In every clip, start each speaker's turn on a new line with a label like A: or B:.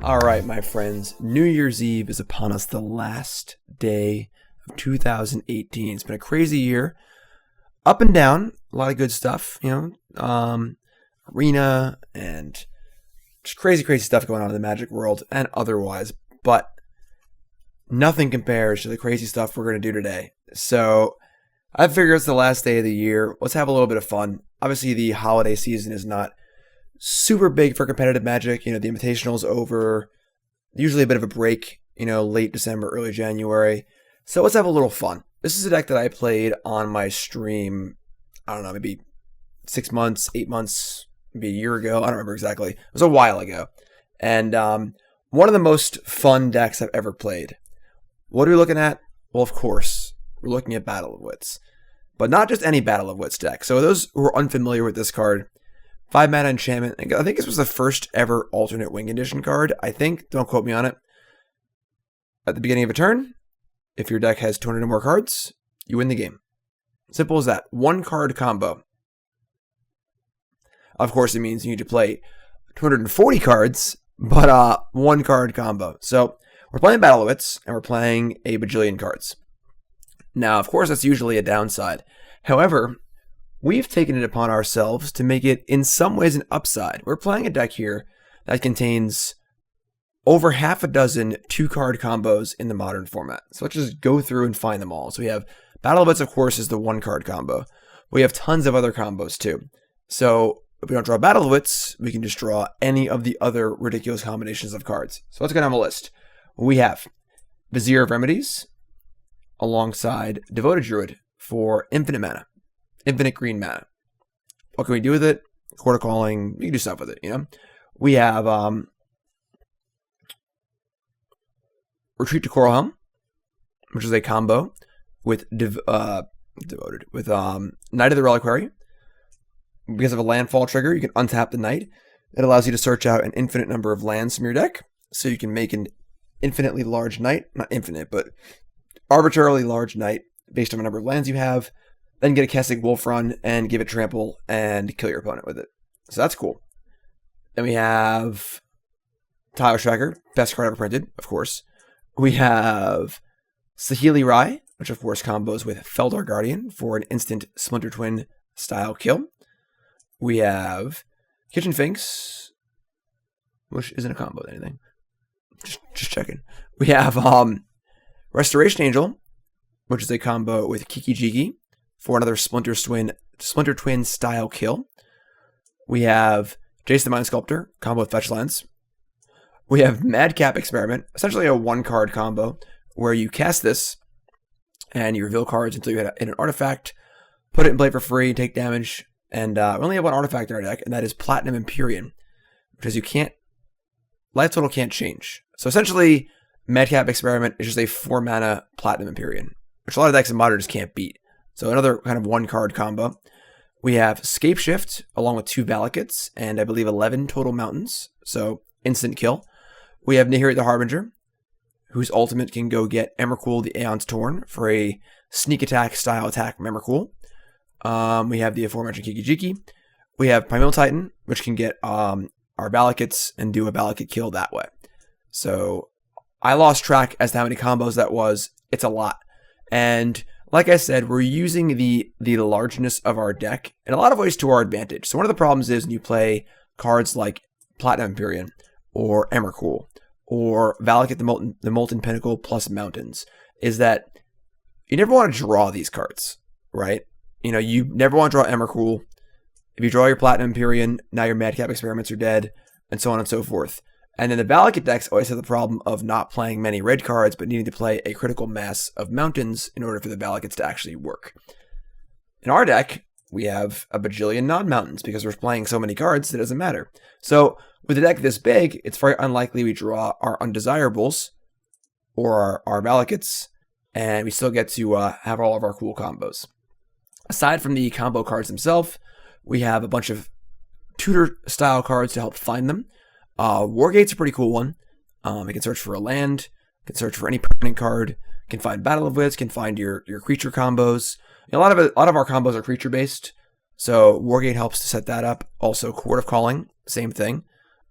A: All right, my friends, New Year's Eve is upon us, the last day of 2018. It's been a crazy year, up and down, a lot of good stuff, arena and just crazy stuff going on in the Magic world and otherwise, but nothing compares to the crazy stuff we're going to do today. So I figure it's the last day of the year. Let's have a little bit of fun. Obviously, the holiday season is not super big for competitive Magic. The Invitational's over. Usually a bit of a break, late December, early January. So let's have a little fun. This is a deck that I played on my stream, I don't know, maybe 6 months, 8 months, maybe a year ago. I don't remember exactly. It was a while ago. And one of the most fun decks I've ever played. What are we looking at? Well, of course, we're looking at Battle of Wits. But not just any Battle of Wits deck. So those who are unfamiliar with this card, 5 mana enchantment. I think this was the first ever alternate wing condition card. I think, don't quote me on it. At the beginning of a turn, if your deck has 200 or more cards, you win the game. Simple as that. 1 card combo. Of course, it means you need to play 240 cards, but 1 card combo. So we're playing Battle of Wits, and we're playing a bajillion cards. Now, of course, that's usually a downside. However, we've taken it upon ourselves to make it in some ways an upside. We're playing a deck here that contains over half a dozen 2-card combos in the modern format. So let's just go through and find them all. So we have Battle of Wits, of course, is the 1-card combo. We have tons of other combos too. So if we don't draw Battle of Wits, we can just draw any of the other ridiculous combinations of cards. So let's go down the list. We have Vizier of Remedies alongside Devoted Druid for infinite mana. Infinite green mana. What can we do with it? Chord of Calling. You can do stuff with it, We have Retreat to Coralhelm, which is a combo with Devoted with Knight of the Reliquary. Because of a landfall trigger, you can untap the Knight. It allows you to search out an infinite number of lands from your deck, so you can make an infinitely large Knight. Not infinite, but arbitrarily large Knight based on the number of lands you have. Then get a Kessig Wolf Run and give it trample and kill your opponent with it. So that's cool. Then we have Tile Tracker, best card ever printed, of course. We have Saheeli Rai, which of course combos with Felidar Guardian for an instant Splinter Twin style kill. We have Kitchen Finks, which isn't a combo with anything. Just checking. We have Restoration Angel, which is a combo with Kiki-Jiki for another Splinter Twin style kill. We have Jace the Mind Sculptor, combo with Fetch Lands. We have Madcap Experiment, essentially a 1-card combo where you cast this and you reveal cards until you hit an artifact, put it in play for free, take damage, and we only have 1 artifact in our deck, and that is Platinum Empyrean, because life total can't change. So essentially, Madcap Experiment is just a 4-mana Platinum Empyrean, which a lot of decks in Modern just can't beat. So another kind of 1-card combo. We have Scapeshift along with 2 Valakuts and I believe 11 total mountains. So instant kill. We have Nahiri the Harbinger, whose ultimate can go get Emrakul the Aeons Torn for a sneak attack style attack from Emrakul. We have the aforementioned Kiki-Jiki. We have Primeval Titan, which can get our Valakuts and do a Valakut kill that way. So I lost track as to how many combos that was. It's a lot. And like I said, we're using the largeness of our deck in a lot of ways to our advantage. So one of the problems is when you play cards like Platinum Empyrean or Emrakul or Valakut the Molten Pinnacle plus Mountains, is that you never want to draw these cards, right? You never want to draw Emrakul. If you draw your Platinum Empyrean, now your Madcap Experiments are dead, and so on and so forth. And then the Valakut decks always have the problem of not playing many red cards, but needing to play a critical mass of mountains in order for the Valakuts to actually work. In our deck, we have a bajillion non-mountains because we're playing so many cards, it doesn't matter. So with a deck this big, it's very unlikely we draw our undesirables or our Valakuts, and we still get to have all of our cool combos. Aside from the combo cards themselves, we have a bunch of tutor-style cards to help find them. Wargate's a pretty cool one. It can search for a land, can search for any permanent card, can find Battle of Wits, can find your creature combos. A lot of our combos are creature based, so Wargate helps to set that up. Also, Chord of Calling, same thing.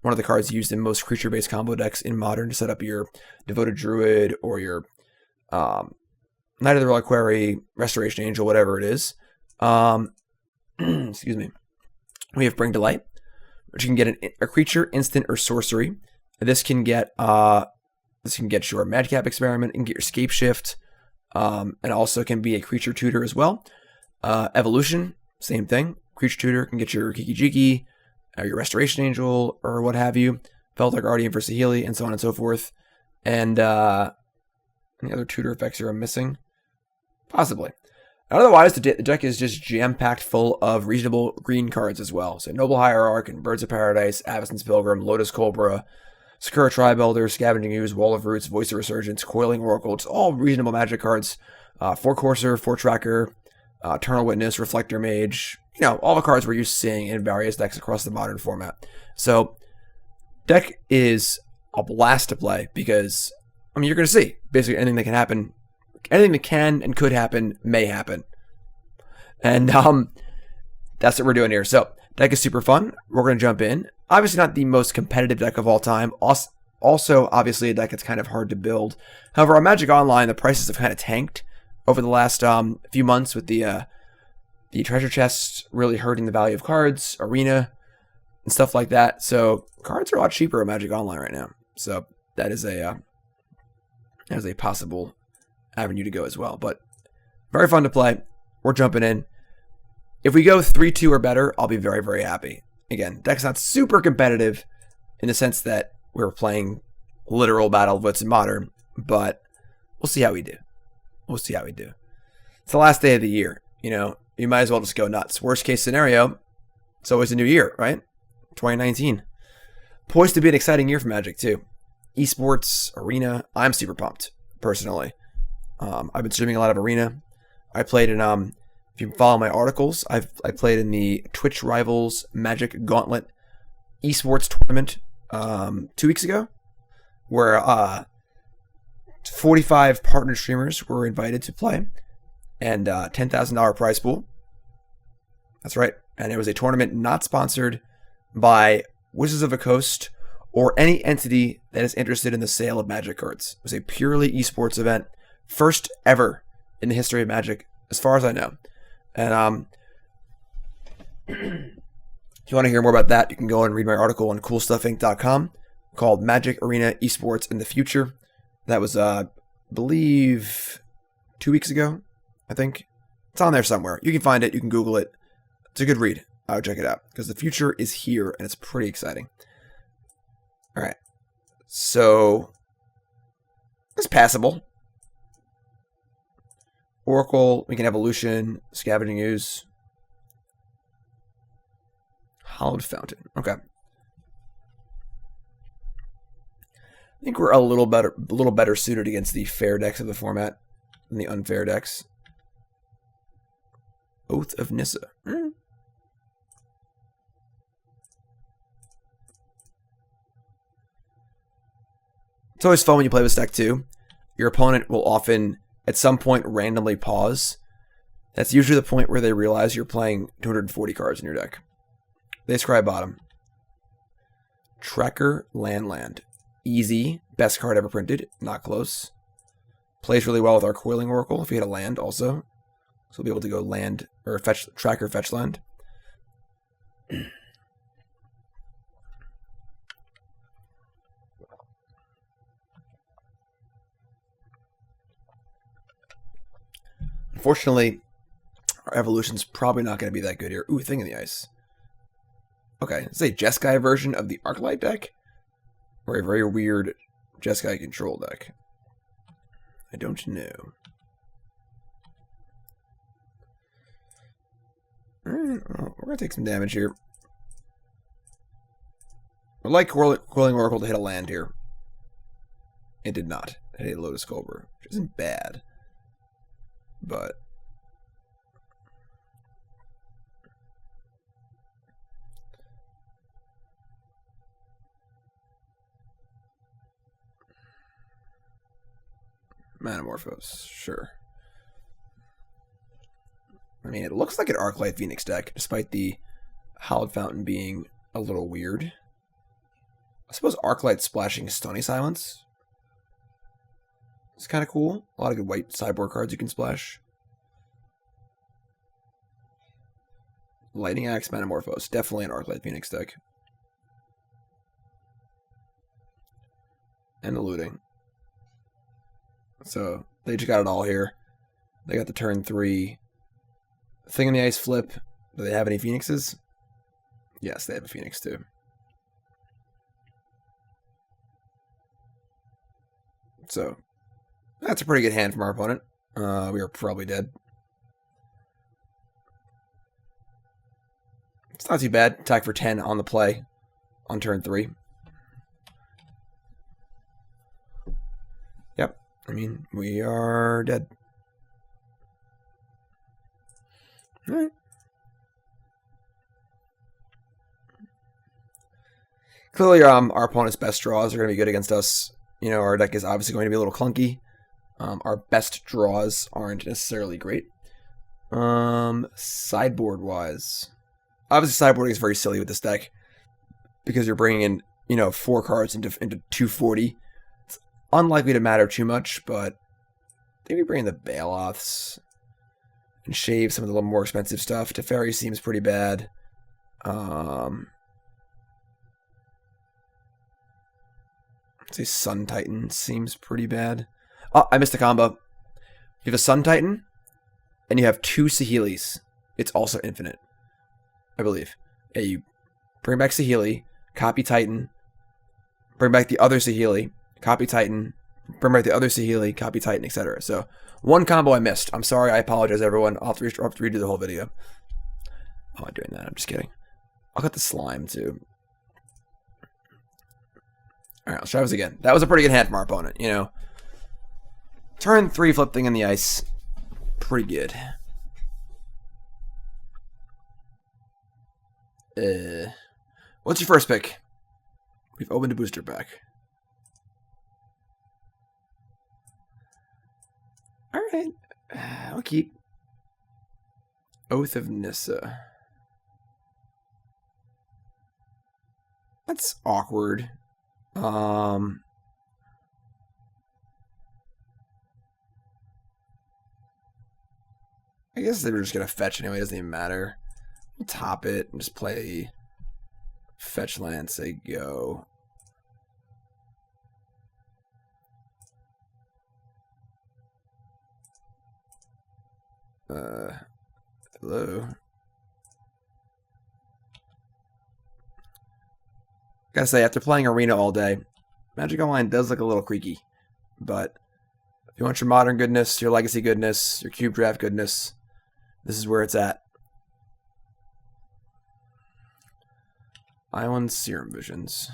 A: one of the cards used in most creature-based combo decks in Modern to set up your Devoted Druid or your Knight of the Reliquary, Restoration Angel, whatever it is. Excuse me. We have Bring to Light, which you can get a creature, instant, or sorcery. This can get your Madcap Experiment and get your Scape Shift, and also can be a creature tutor as well. Evolution, same thing. Creature tutor can get your Kiki-Jiki, or your Restoration Angel, or what have you. Felidar Guardian for Saheeli, and so on and so forth. And any other tutor effects here I'm missing? Possibly. Otherwise, the deck is just jam-packed full of reasonable green cards as well. So Noble Hierarch and Birds of Paradise, Avacyn's Pilgrim, Lotus Cobra, Sakura Tribe Elder, Scavenging Ooze, Wall of Roots, Voice of Resurgence, Coiling Oracle. It's all reasonable Magic cards. 4 Courser, 4 Tracker, Eternal Witness, Reflector Mage. You know, all the cards we're used to seeing in various decks across the Modern format. So, deck is a blast to play because, I mean, you're going to see basically anything that can happen. Anything that can and could happen may happen. And that's what we're doing here. So, deck is super fun. We're going to jump in. Obviously not the most competitive deck of all time. Also, obviously, a deck that's kind of hard to build. However, on Magic Online, the prices have kind of tanked over the last few months with the treasure chests really hurting the value of cards, Arena, and stuff like that. So, cards are a lot cheaper on Magic Online right now. So, that is a possible avenue to go as well. But very fun to play. We're jumping in. If we go 3-2 or better, I'll be very, very happy. Again, deck's not super competitive in the sense that we're playing literal Battle of Wits in Modern, but we'll see how we do. We'll see how we do. It's the last day of the year. You know, you might as well just go nuts. Worst case scenario, it's always a new year, right? 2019. Poised to be an exciting year for Magic, too. Esports, Arena, I'm super pumped, personally. I've been streaming a lot of Arena. I played in, if you follow my articles, I played in the Twitch Rivals Magic Gauntlet esports tournament 2 weeks ago, where 45 partner streamers were invited to play, and $10,000 prize pool. That's right. And it was a tournament not sponsored by Wizards of the Coast or any entity that is interested in the sale of Magic cards. It was a purely esports event. First ever in the history of Magic, as far as I know. And if you want to hear more about that, you can go and read my article on coolstuffinc.com called Magic Arena Esports in the Future. That was, I believe, 2 weeks ago, I think. It's on there somewhere. You can find it. You can Google it. It's a good read. I would check it out because the future is here and it's pretty exciting. All right. So, it's passable. Oracle, we can Evolution, Scavenging Ooze, Hallowed Fountain. Okay. I think we're a little better suited against the fair decks of the format than the unfair decks. Oath of Nissa. It's always fun when you play this deck too. Your opponent will often at some point randomly pause. That's usually the point where they realize you're playing 240 cards in your deck. They scry bottom. Tracker Land. Easy. Best card ever printed. Not close. Plays really well with our Coiling Oracle if you had a land also. So we'll be able to go land or fetch tracker fetch land. Unfortunately, our Evolution's probably not going to be that good here. Ooh, Thing in the Ice. Okay, it's a Jeskai version of the Arclight deck, or a very weird Jeskai control deck. I don't know. Alright, well, we're going to take some damage here. I'd like Coiling Oracle to hit a land here. It did not. It hit a Lotus Cobra, which isn't bad. But Manamorphose, sure. I mean, it looks like an Arclight Phoenix deck, despite the Hallowed Fountain being a little weird. I suppose Arclight splashing Stony Silence. It's kind of cool. A lot of good white sideboard cards you can splash. Lightning Axe, Metamorphose. Definitely an Arclight Phoenix deck. And the looting. So, they just got it all here. They got the turn 3 Thing in the Ice flip. Do they have any Phoenixes? Yes, they have a Phoenix too. So, that's a pretty good hand from our opponent. We are probably dead. It's not too bad. Attack for 10 on the play on turn 3. Yep. I mean, we are dead. All right. Clearly, our opponent's best draws are going to be good against us. You know, our deck is obviously going to be a little clunky. Our best draws aren't necessarily great. Sideboard-wise, obviously sideboarding is very silly with this deck because you're bringing in, you know, 4 cards into 240. It's unlikely to matter too much, but maybe bring in the Bailoffs and shave some of the little more expensive stuff. Teferi seems pretty bad. Say Sun Titan seems pretty bad. Oh, I missed a combo. You have a Sun Titan, and you have 2 Saheelis. It's also infinite, I believe. Yeah, you bring back Saheeli, copy Titan, bring back the other Saheeli, copy Titan, bring back the other Saheeli, copy Titan, etc. So, one combo I missed. I'm sorry. I apologize, everyone. I'll have to redo the whole video. I'm not doing that. I'm just kidding. I'll cut the slime, too. Alright, let's try this again. That was a pretty good hand from our opponent, you know. Turn 3 flip Thing in the Ice. Pretty good. What's your first pick? We've opened a booster pack. Alright. I'll keep Oath of Nissa. That's awkward. I guess they were just gonna fetch anyway, it doesn't even matter. We'll top it and just play fetch land, say go. Hello. Gotta say, after playing Arena all day, Magic Online does look a little creaky. But if you want your modern goodness, your legacy goodness, your cube draft goodness, this is where it's at. Island Serum Visions.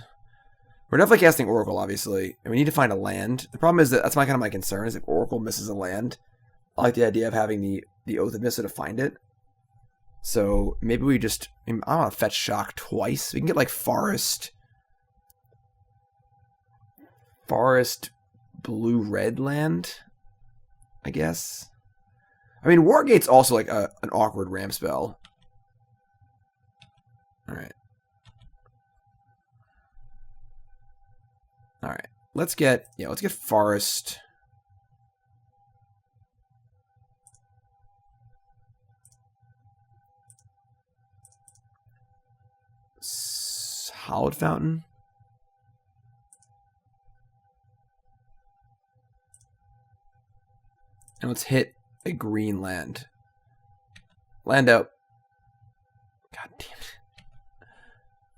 A: We're definitely casting Oracle, obviously, and we need to find a land. The problem is that that's kind of my concern, is if Oracle misses a land. I like the idea of having the Oath of Nissa to find it. So maybe we just, I don't want to fetch Shock twice. We can get like Forest blue-red land, I guess. I mean, Wargate's also like an awkward ramp spell. Alright. Alright. Let's get Forest. Hallowed Fountain. And let's hit a green land. Land out. God damn it.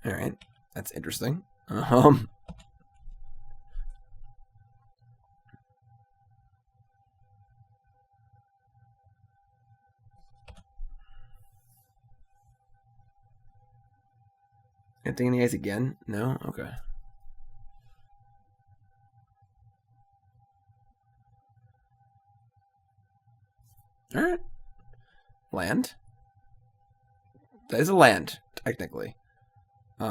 A: Alright. That's interesting. Thing in the Ice again? No? Okay. Alright. Land? That is a land, technically. We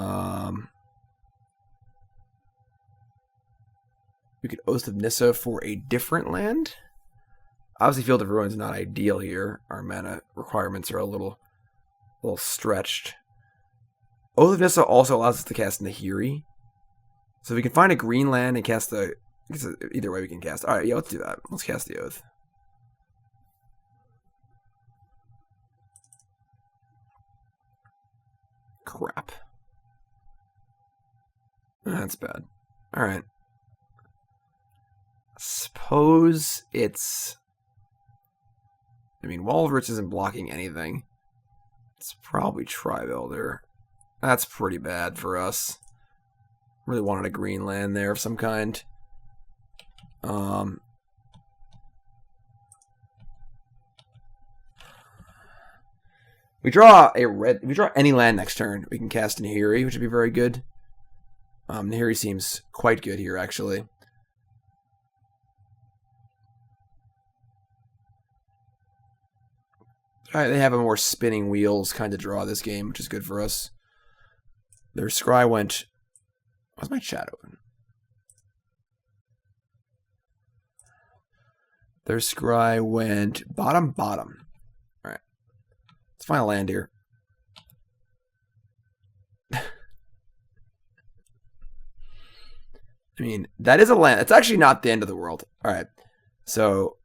A: could Oath of Nissa for a different land? Obviously, Field of Ruin is not ideal here. Our mana requirements are a little stretched. Oath of Nissa also allows us to cast Nahiri. So if we can find a green land and cast the... Either way we can cast. Alright, yeah, let's do that. Let's cast the Oath. Crap. That's bad. Alright. Suppose it's... I mean, Wall of Rich isn't blocking anything. It's probably Tribe Elder. That's pretty bad for us. Really wanted a green land there of some kind. We draw a red. If we draw any land next turn, we can cast Nahiri, which would be very good. Nahiri seems quite good here, actually. Alright, they have a more spinning wheels kind of draw this game, which is good for us. Their scry went... Why's my chat open? Their scry went bottom. Alright. Let's find a land here. I mean, that is a land. It's actually not the end of the world. Alright. So...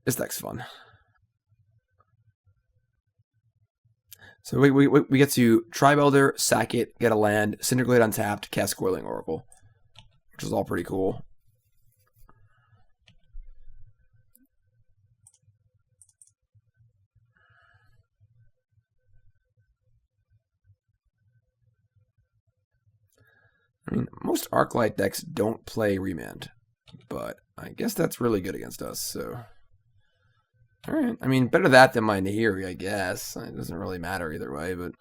A: This deck's fun. So we get to Tribe Elder, sack it, get a land, Cinder Glade untapped, cast Coiling Oracle, which is all pretty cool. I mean, most Arclight decks don't play Remand, but I guess that's really good against us, so... Alright, I mean, better that than my Nahiri, I guess. It doesn't really matter either way, but...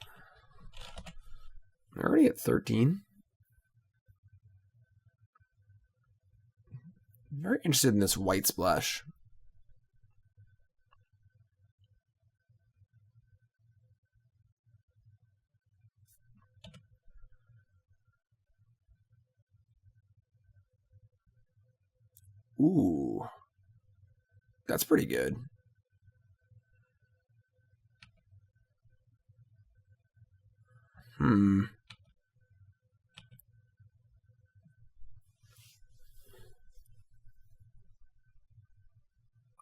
A: I'm already at 13. I'm very interested in this white splash. Ooh. That's pretty good.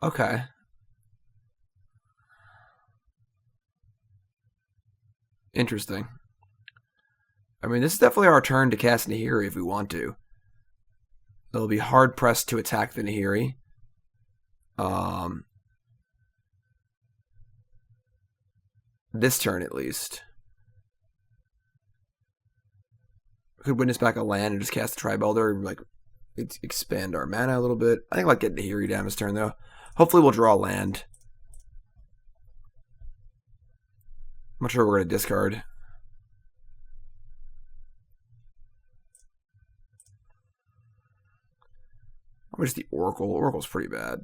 A: Okay. Interesting. I mean, this is definitely our turn to cast Nahiri if we want to. They'll be hard pressed to attack the Nahiri. This turn at least. We could witness back a land and just cast the Tribe Elder and like expand our mana a little bit. I think I'll get Nahiri down this turn though. Hopefully we'll draw a land. I'm not sure we're going to discard. How much is the Oracle? Oracle's pretty bad.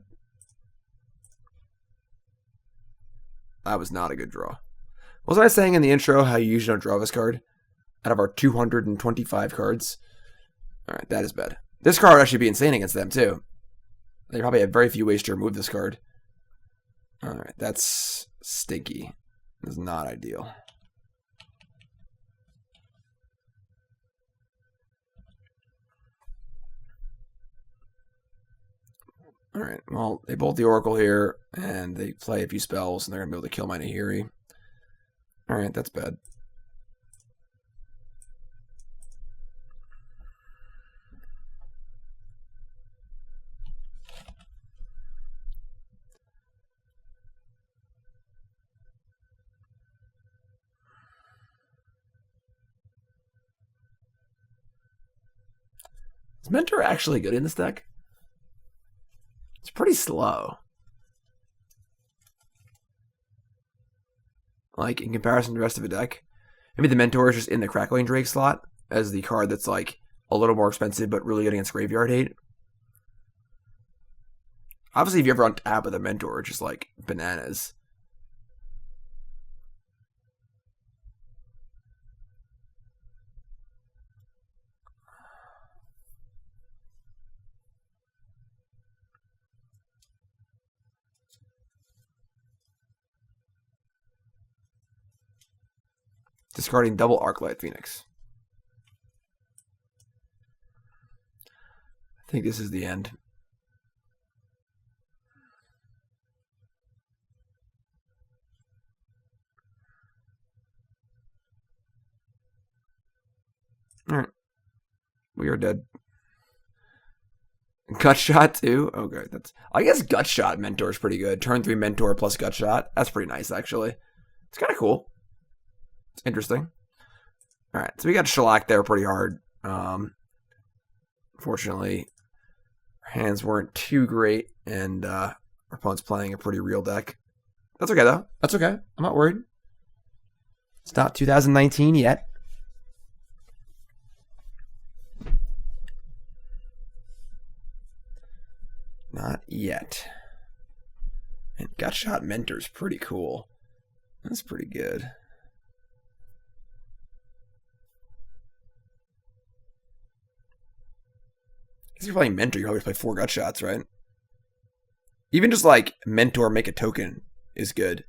A: That was not a good draw. Wasn't I saying in the intro how you usually don't draw this card? Out of our 225 cards? Alright, that is bad. This card would actually be insane against them, too. They probably have very few ways to remove this card. Alright, that's stinky. That's not ideal. Alright, well, they bolt the Oracle here, and they play a few spells, and they're going to be able to kill my Nahiri. Alright, that's bad. Is Mentor actually good in this deck? It's pretty slow. Like, in comparison to the rest of the deck. Maybe the Mentor is just in the Crackling Drake slot as the card that's, like, a little more expensive but really good against Graveyard Hate. Obviously, if you ever untap with a Mentor, it's just, like, bananas. Discarding double Arclight Phoenix. I think this is the end. Alright. We are dead. Gut Shot too? Okay, I guess Gut Shot Mentor is pretty good. Turn 3 Mentor plus Gut Shot. That's pretty nice, actually. It's kind of cool. It's interesting. Alright, so we got shellacked there pretty hard. Fortunately, our hands weren't too great, and our opponent's playing a pretty real deck. That's okay, though. That's okay. I'm not worried. It's not 2019 yet. Not yet. And Gut Shot Mentor's pretty cool. That's pretty good. Because you're playing Mentor, you always play 4 Gut Shots, right? Even just like Mentor, make a token is good.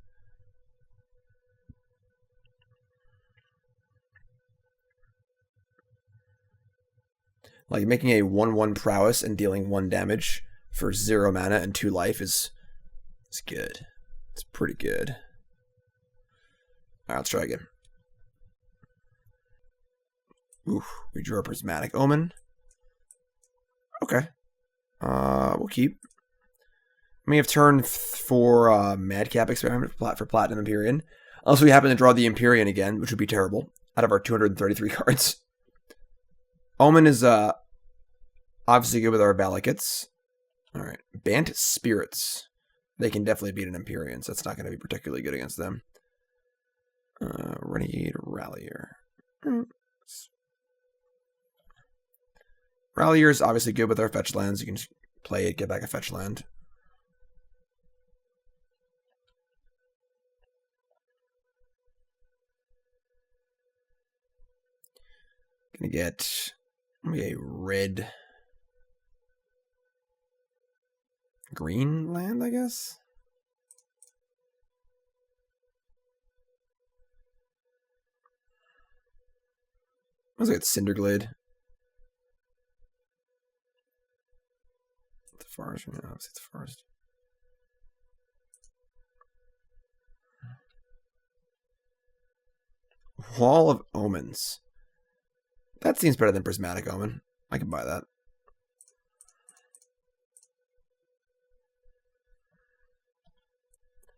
A: Like making a 1/1 prowess and dealing 1 damage for 0 mana and 2 life is good. It's pretty good. Alright, let's try again. Ooh, we drew a Prismatic Omen. Okay. We'll keep. We have turn for Madcap Experiment for Platinum Empyrean. Unless we happen to draw the Empyrean again, which would be terrible, out of our 233 cards. Omen is obviously good with our Valakites. Alright. Bant Spirits. They can definitely beat an Empyrean, so that's not going to be particularly good against them. Renegade Rallier. Rallier is obviously good with our fetch lands. You can just play it, get back a fetch land. Gonna get maybe a red green land, I guess. Let's get Cinder Glade. The forest, yeah, obviously it's the forest. Wall of Omens. That seems better than Prismatic Omen. I can buy that.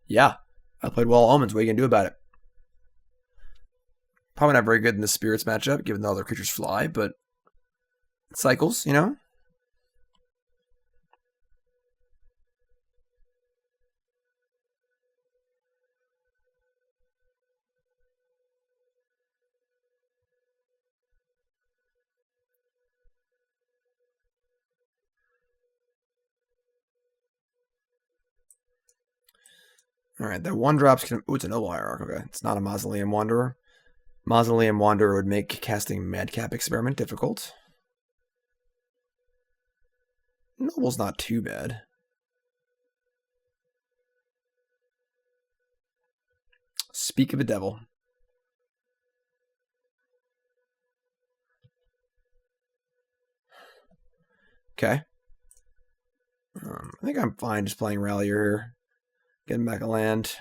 A: Yeah, I played Wall of Omens. What are you going to do about it? Probably not very good in the Spirits matchup, given the other creatures fly, but it cycles, you know? Alright, the 1-drops can... Ooh, it's a Noble Hierarch. Okay, it's not a Mausoleum Wanderer. Mausoleum Wanderer would make casting Madcap Experiment difficult. Noble's not too bad. Speak of a Devil. Okay. I think I'm fine just playing Rallier here. Getting back a land.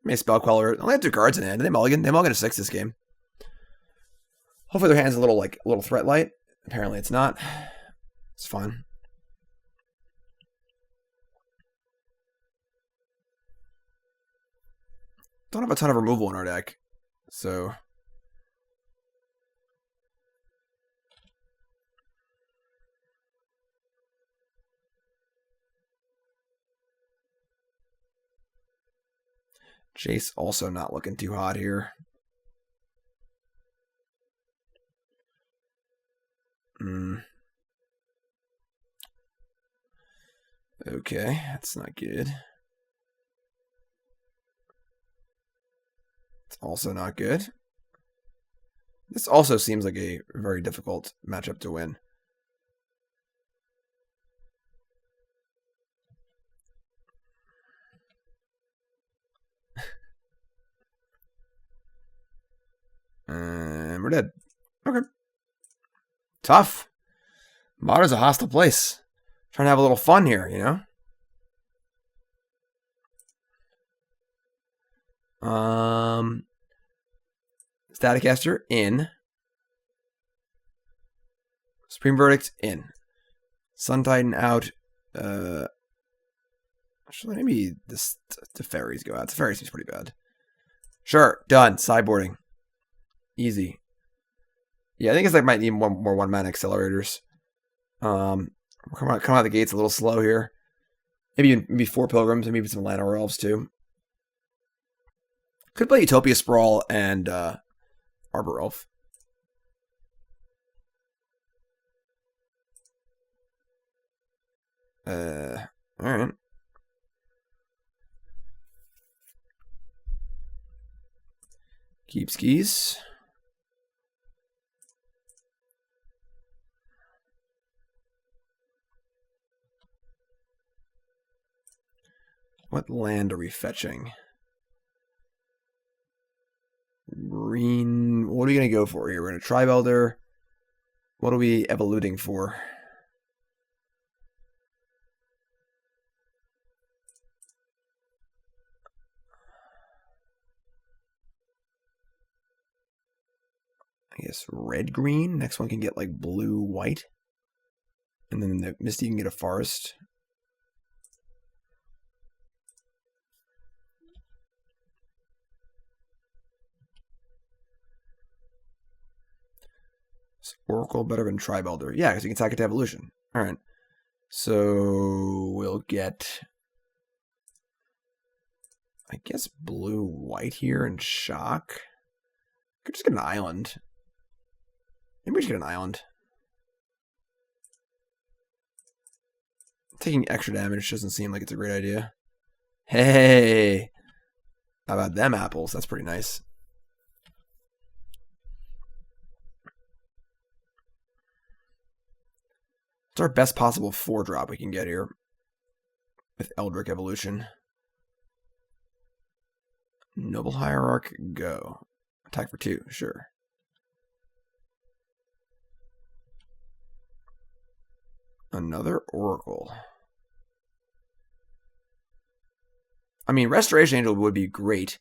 A: May Spell Queller. They only have 2 cards in hand. They mulligan. They mulligan a 6 this game. Hopefully their hand's a little threat light. Apparently it's not. It's fine. Don't have a ton of removal in our deck, so. Jace also not looking too hot here. Okay, that's not good. It's also not good. This also seems like a very difficult matchup to win. we're dead. Okay. Tough. Modern's a hostile place. Trying to have a little fun here, you know? Staticaster in. Supreme Verdict in. Sun Titan out. Actually, maybe this Teferi's go out. Teferi seems pretty bad. Sure, done. Sideboarding. Easy. Yeah, I think it's like might need more 1-mana accelerators. Come out the gates a little slow here. Maybe 4 Pilgrims and maybe some Llanowar Elves too. Could play Utopia Sprawl and Arbor Elf. Alright. Keep skis. What land are we fetching? Green. What are we going to go for here? We're going to Tribe Elder. What are we evoluting for? I guess red-green. Next one can get like blue-white. And then the Misty can get a forest. Is Oracle better than Tribe Elder? Yeah, because you can attack it to evolution. Alright. So we'll get, I guess, blue-white here and shock. Could just get an island. Maybe we should get an island. Taking extra damage doesn't seem like it's a great idea. Hey! How about them apples? That's pretty nice. It's our best possible 4-drop we can get here with Eldritch Evolution. Noble Hierarch, go. Attack for 2, sure. Another Oracle. I mean, Restoration Angel would be great,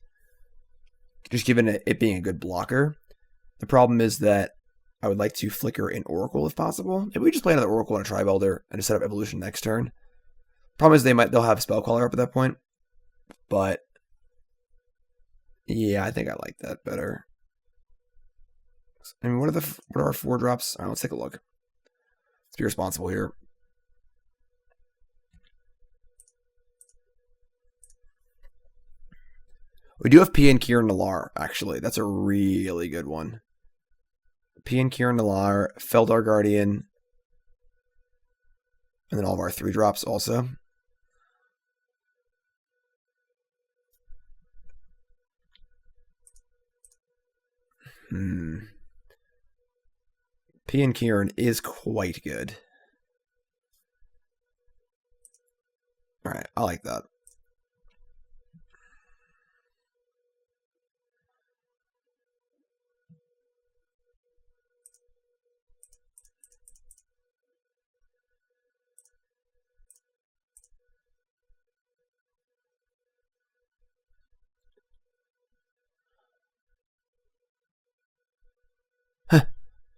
A: just given it being a good blocker. The problem is that I would like to flicker an Oracle if possible. If we just play another Oracle and a Tribe Elder and just set up Evolution next turn. Problem is they'll have Spellcaller up at that point. But yeah, I think I like that better. I mean, what are our 4-drops? All right, let's take a look. Let's be responsible here. We do have Pia and Kiran Nalaar, actually. That's a really good one. Pia and Kiran Nalaar, Felidar Guardian, and then all of our 3-drops also. Pia and Kiran is quite good. Alright, I like that.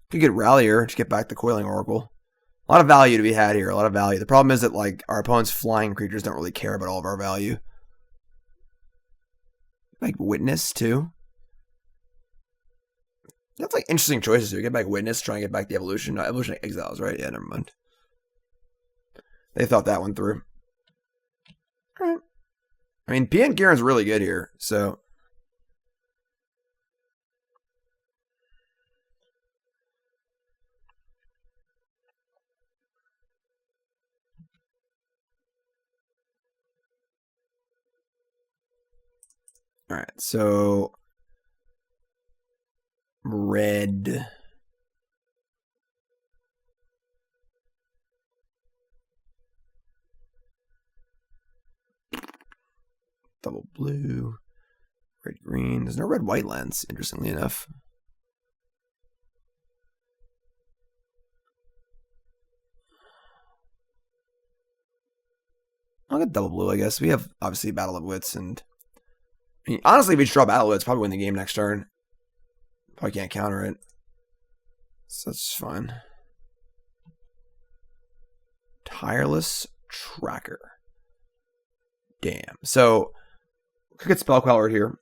A: Could get Rallier to get back the Coiling Oracle. A lot of value to be had here. A lot of value. The problem is that like our opponent's flying creatures don't really care about all of our value. Like Witness too. That's like interesting choices here. Get back Witness, try and get back the Evolution. No, Evolution Exiles, right? Yeah, never mind. They thought that one through. Alright. I mean, Pia and Kiran's really good here, so. Alright, so red. Double blue. Red green. There's no red white lands, interestingly enough. I'll get double blue, I guess. We have, obviously, Battle of Wits, and... I mean, honestly, if we just draw Battle of Wits, probably win the game next turn. Probably can't counter it. So that's fine. Tireless Tracker. Damn. So, could get Spell Queller here.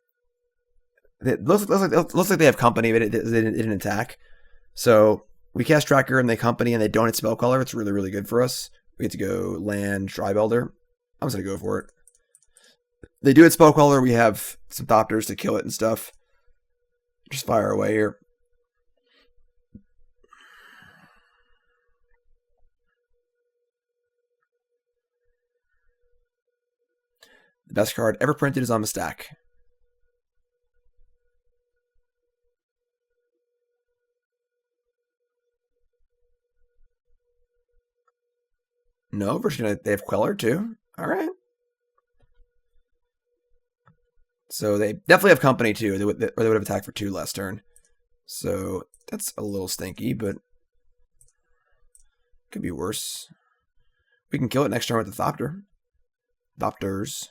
A: It looks like they have company, but they didn't attack. So, we cast Tracker and they company and they don't hit Spell Queller. It's really, really good for us. We get to go land Tribe-Elder. I'm just going to go for it. They do hit Spell Queller. We have some Thopters to kill it and stuff. Just fire away here. The best card ever printed is on the stack. No, they have Queller too. All right. So they definitely have company too. Or they would have attacked for 2 last turn. So that's a little stinky, but could be worse. We can kill it next turn with the Thopter. Thopters.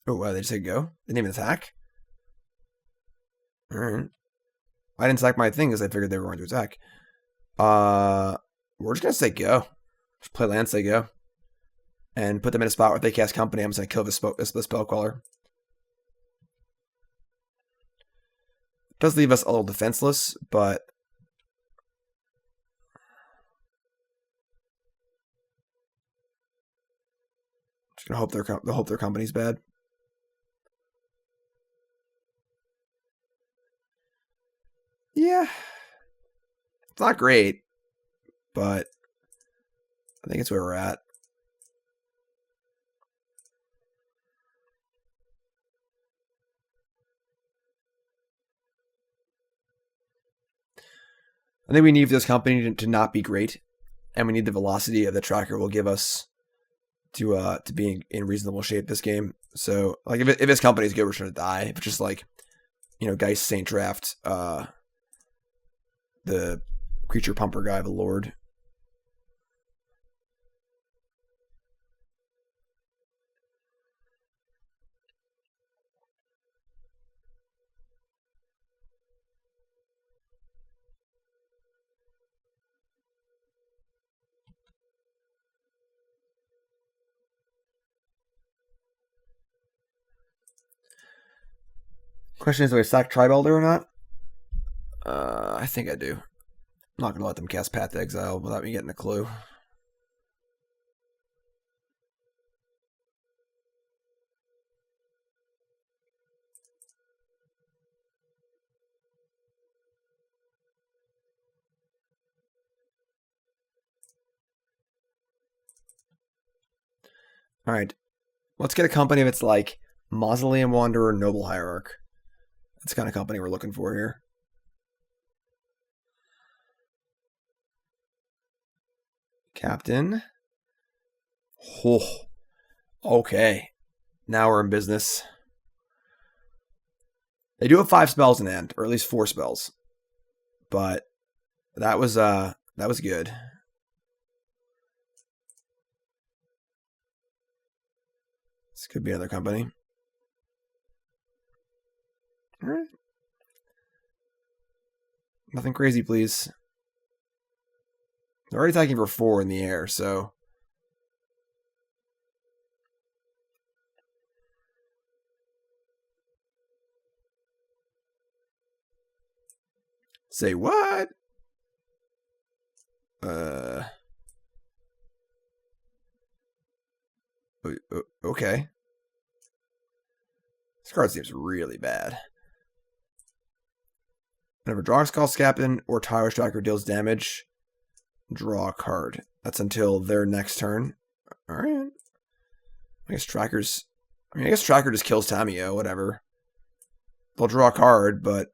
A: Oh, wow, they just said go? They didn't even attack? Alright. I didn't attack my thing because I figured they were going to attack. We're just going to say go. Just play land, say go. And put them in a spot where they cast company. I'm just going to kill the Spell Queller. It does leave us a little defenseless, but... Just going to hope their company's bad. Yeah. It's not great, but I think it's where we're at. I think we need this company to not be great, and we need the velocity of the tracker will give us to be in reasonable shape this game. So, like, if his company's good, we're trying to die. If it's just like, Geist Saint Draft, the creature pumper guy, the Lord. Question is, do I sack Tribe-Elder or not? I think I do. I'm not going to let them cast Path to Exile without me getting a clue. Alright. Let's get a company that's like Mausoleum Wanderer, Noble Hierarch. That's the kind of company we're looking for here. Captain. Oh, okay. Now we're in business. They do have 5 spells in hand, or at least 4 spells. But that was good. This could be another company. All right. Nothing crazy, please. They're already attacking for 4 in the air, so... Say what? Okay. This card seems really bad. Whenever Droxcall's Captain or Tireless Tracker deals damage, draw a card. That's until their next turn. Alright. I guess Tracker just kills Tamiyo, whatever. They'll draw a card, but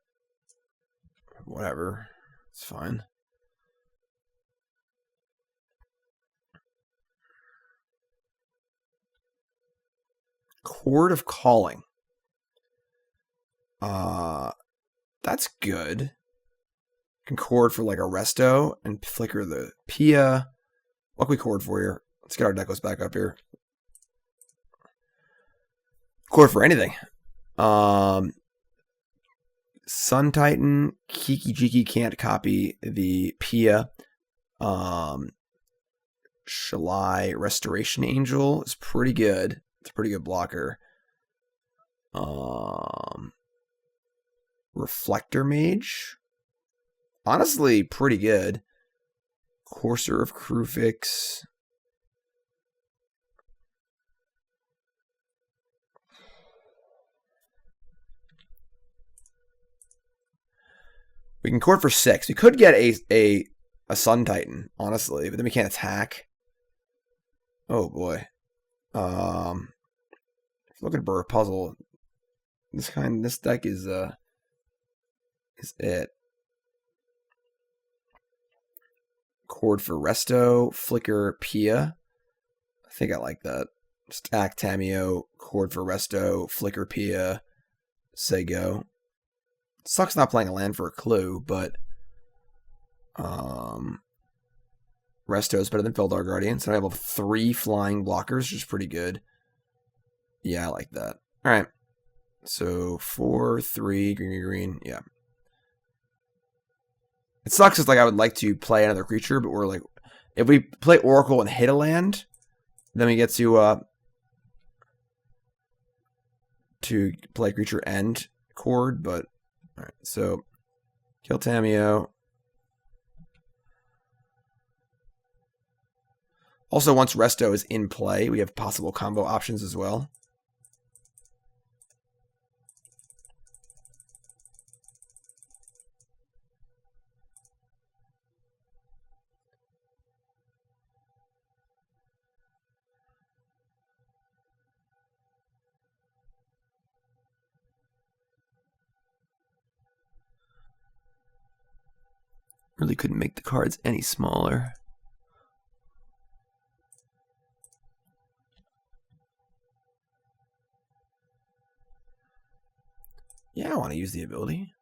A: whatever. It's fine. Chord of Calling. That's good. Can chord for like a resto and flicker the Pia. What can we chord for here? Let's get our decos back up here. Chord for anything. Sun Titan, Kiki-Jiki can't copy the Pia. Shalai Restoration Angel is pretty good. It's a pretty good blocker. Reflector Mage. Honestly, pretty good. Courser of Kruphix. We can chord for 6. We could get a Sun Titan, honestly, but then we can't attack. Oh boy. Looking for a puzzle. This deck is it. Chord for resto, flicker Pia. I think I like that. Stack Tameo, chord for resto, flicker Pia, say go. Sucks not playing a land for a clue, but resto is better than Felidar Guardian, so I have 3 flying blockers, which is pretty good. Yeah, I like that. Alright. So 4, 3, green, yeah. It sucks, it's like I would like to play another creature, but we're like, if we play Oracle and hit a land, then we get to play creature end chord, but alright, so kill Tameo. Also, once resto is in play, we have possible combo options as well. Really couldn't make the cards any smaller. Yeah, I want to use the ability.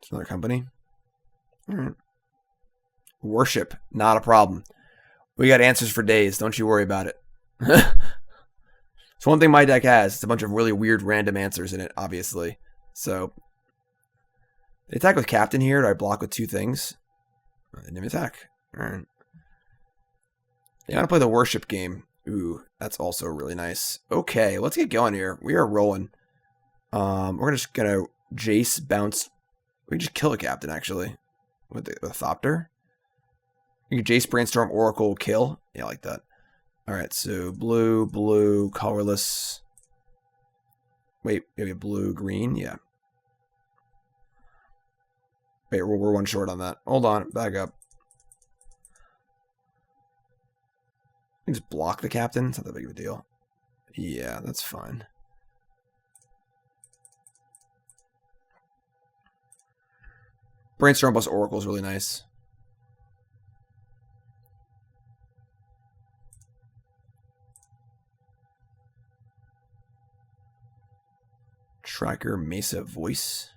A: It's another company. All right. Worship, not a problem. We got answers for days. Don't you worry about it. It's one thing my deck has. It's a bunch of really weird random answers in it, obviously. So, they attack with Captain here. Do I block with 2 things? They didn't even attack. Alright. Yeah, I want to play the Worship game. Ooh, that's also really nice. Okay, let's get going here. We are rolling. We're just going to Jace bounce. We can just kill a Captain, actually. With the Thopter. You can Jace, Brainstorm, Oracle, kill. Yeah, I like that. Alright, so blue, colorless. Wait, maybe blue, green? Yeah. Wait, we're 1 short on that. Hold on, back up. You can just block the Captain. It's not that big of a deal. Yeah, that's fine. Brainstorm plus Oracle is really nice. Tracker Mesa Voice.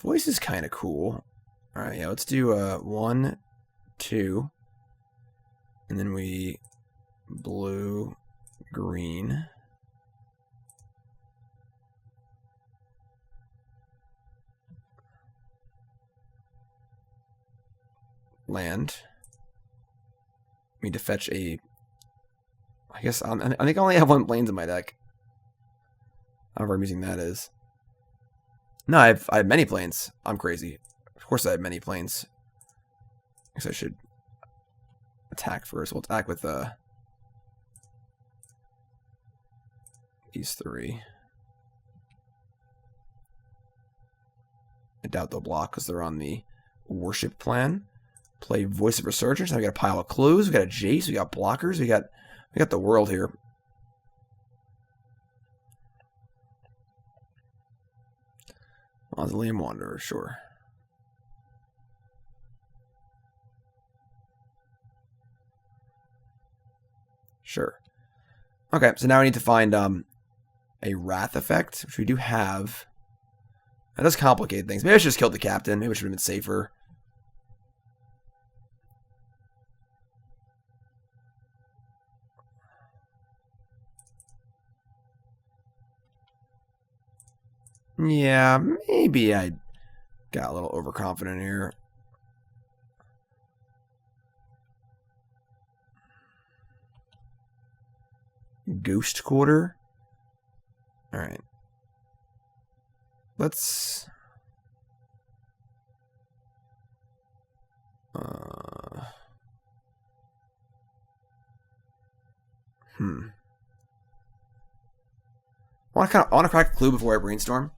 A: Voice is kind of cool. Alright, yeah, let's do 1, 2. And then we blue, green. Land. We need to fetch a... I guess I think I only have 1 plains in my deck. However I'm using that is. No, I have many planes. I'm crazy. Of course I have many planes. I guess I should attack first. We'll attack with these 3. I doubt they'll block because they're on the Worship plan. Play Voice of Resurgence. Now we got a pile of clues. We got a Jace. We got blockers. We got the world here. Mausoleum Wanderer, sure. Sure. Okay, so now we need to find a Wrath effect, which we do have. That does complicate things. Maybe I should just kill the captain. Maybe it should have been safer. Yeah, maybe I got a little overconfident here. Ghost Quarter? Alright. Let's... I want to crack a clue before I brainstorm.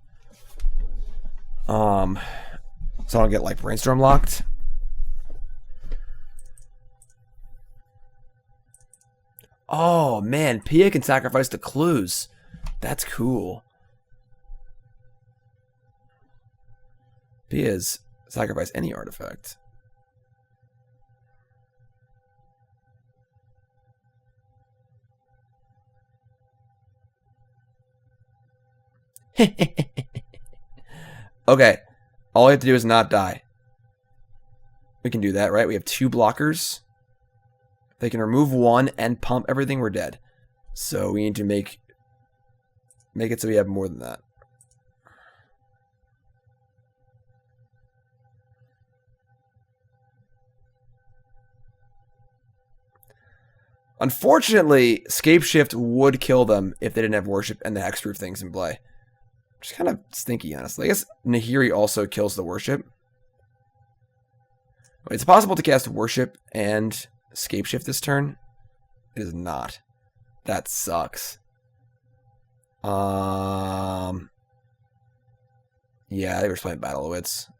A: So I don't get like brainstorm locked. Oh man, Pia can sacrifice the clues. That's cool. Pia's sacrifice any artifact. Okay. All we have to do is not die. We can do that, right? We have 2 blockers. They can remove 1 and pump everything. We're dead. So we need to make it so we have more than that. Unfortunately, Scapeshift would kill them if they didn't have Worship and the Hexproof things in play. Which is kind of stinky, honestly. I guess Nahiri also kills the Worship. It's possible to cast Worship and Scapeshift this turn. It is not. That sucks. Yeah, they were just playing Battle of Wits.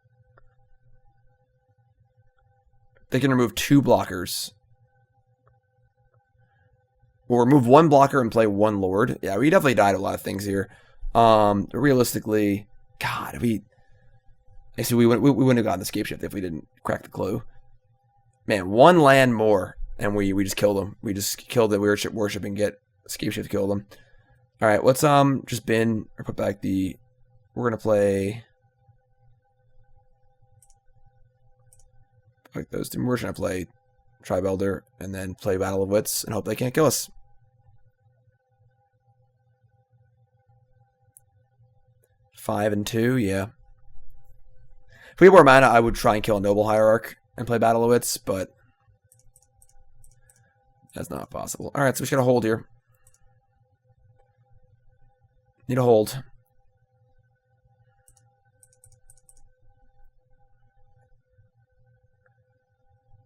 A: They can remove 2 blockers. We'll remove 1 blocker and play 1 Lord. Yeah, we definitely died a lot of things here. Realistically, God, actually we wouldn't have gotten the Scapeshift if we didn't crack the clue. Man, 1 land more, and we just killed them. We just killed the worship and get Scapeshift to kill them. All right, let's just bin or put back the. We're gonna play like those 2. We're gonna play Tribe Elder and then play Battle of Wits and hope they can't kill us. 5 and 2, yeah. If we had more mana, I would try and kill a Noble Hierarch and play Battle of Wits, but that's not possible. Alright, so we just gotta hold here. Need a hold.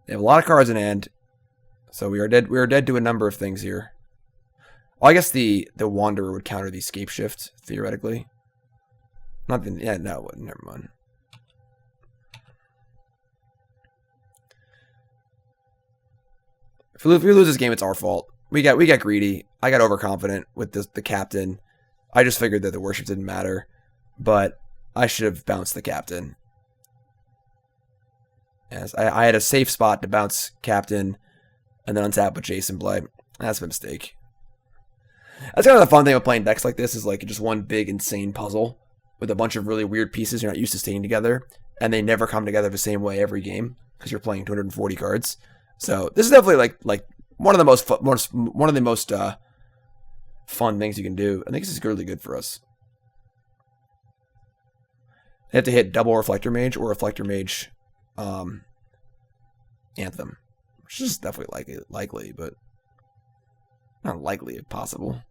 A: They have a lot of cards in hand, so we are dead. We are dead to a number of things here. Well, I guess the Wanderer would counter the Scapeshift theoretically. Not the yeah, no, it wouldn't. Never mind. If we lose this game, it's our fault. We got greedy. I got overconfident with the captain. I just figured that the worship didn't matter, but I should have bounced the captain. As I had a safe spot to bounce captain, and then untap with Jace in play. That's a mistake. That's kind of the fun thing with playing decks like this is like just one big insane puzzle with a bunch of really weird pieces you're not used to staying together, and they never come together the same way every game because you're playing 240 cards. So this is definitely like one of the most fun things you can do. I think this is really good for us. They have to hit double Reflector Mage or Reflector Mage Anthem, which is definitely likely, but not likely if possible.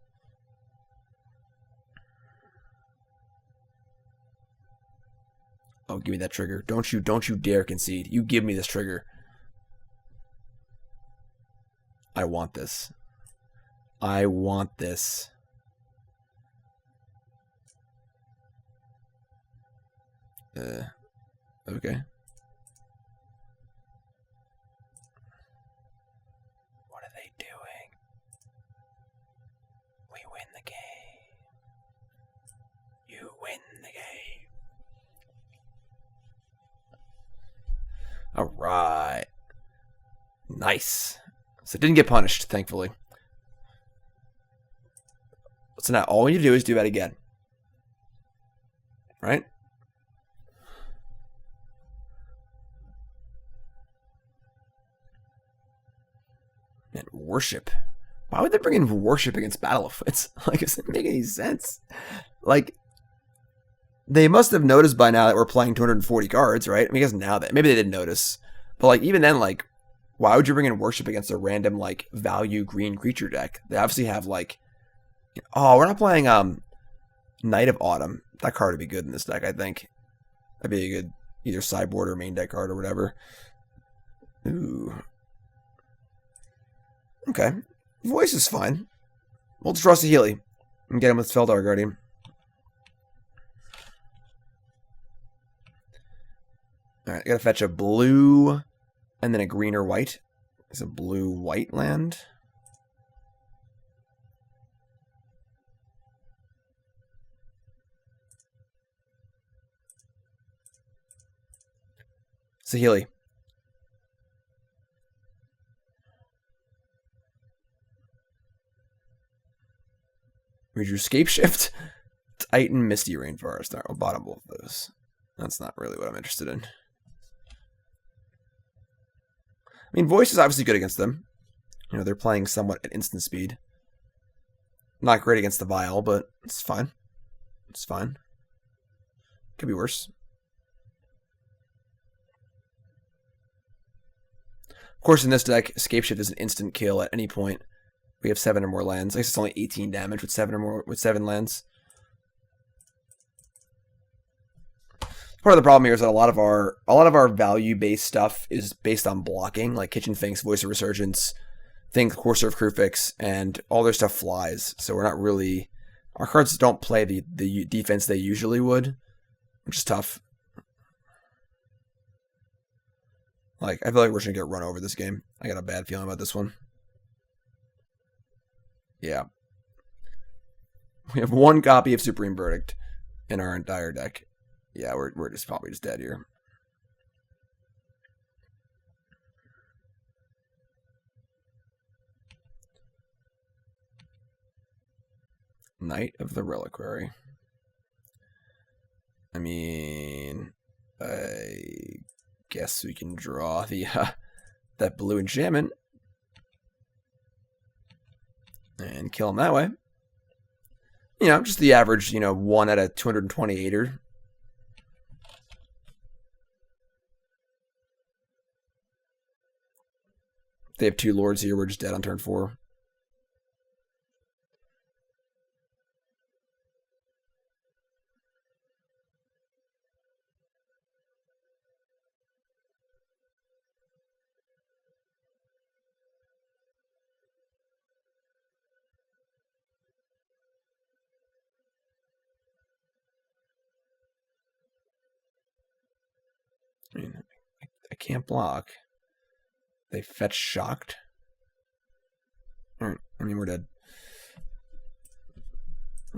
A: Oh, give me that trigger. Don't you dare concede. You give me this trigger. I want this. I want this. Okay. What are they doing? We win the game. You win the game. All right. Nice. So it didn't get punished, thankfully. So now all we need to do is do that again. Right? Man, worship. Why would they bring in worship against Battle of Wits? Like, it doesn't make any sense. Like, they must have noticed by now that we're playing 240 cards, right? I mean, I guess now that maybe they didn't notice, but like even then, like, why would you bring in worship against a random like value green creature deck? They obviously have like, oh, we're not playing Night of Autumn. That card would be good in this deck, I think. That'd be a good either sideboard or main deck card or whatever. Ooh. Okay. Voice is fine. We'll just trust a Healy and get him with Felidar Guardian. Alright, I gotta fetch a blue and then a green or white. It's a blue-white land. Saheeli. We drew Scape Shift, Titan, Misty Rainforest. Alright, we'll bottom both of those. That's not really what I'm interested in. I mean, Voice is obviously good against them. You know, they're playing somewhat at instant speed. Not great against the Vial, but it's fine. It's fine. Could be worse. Of course, in this deck, Scape Shift is an instant kill at any point. We have 7 or more lands. I guess it's only 18 damage with 7 lands. Part of the problem here is that a lot of our value-based stuff is based on blocking, like Kitchen Finks, Voice of Resurgence, things Courser of Kruphix, and all their stuff flies. So we're not really, our cards don't play the defense they usually would, which is tough. Like, I feel like we're just gonna get run over this game. I got a bad feeling about this one. Yeah. We have 1 copy of Supreme Verdict in our entire deck. Yeah, we're just probably just dead here. Knight of the Reliquary. I mean, I guess we can draw the that blue enchantment and kill him that way. You know, just the average, 1 out of 228er. They have 2 lords here. We're just dead on turn 4. I mean, I can't block. They fetch Shocked. Alright, I mean, we're dead.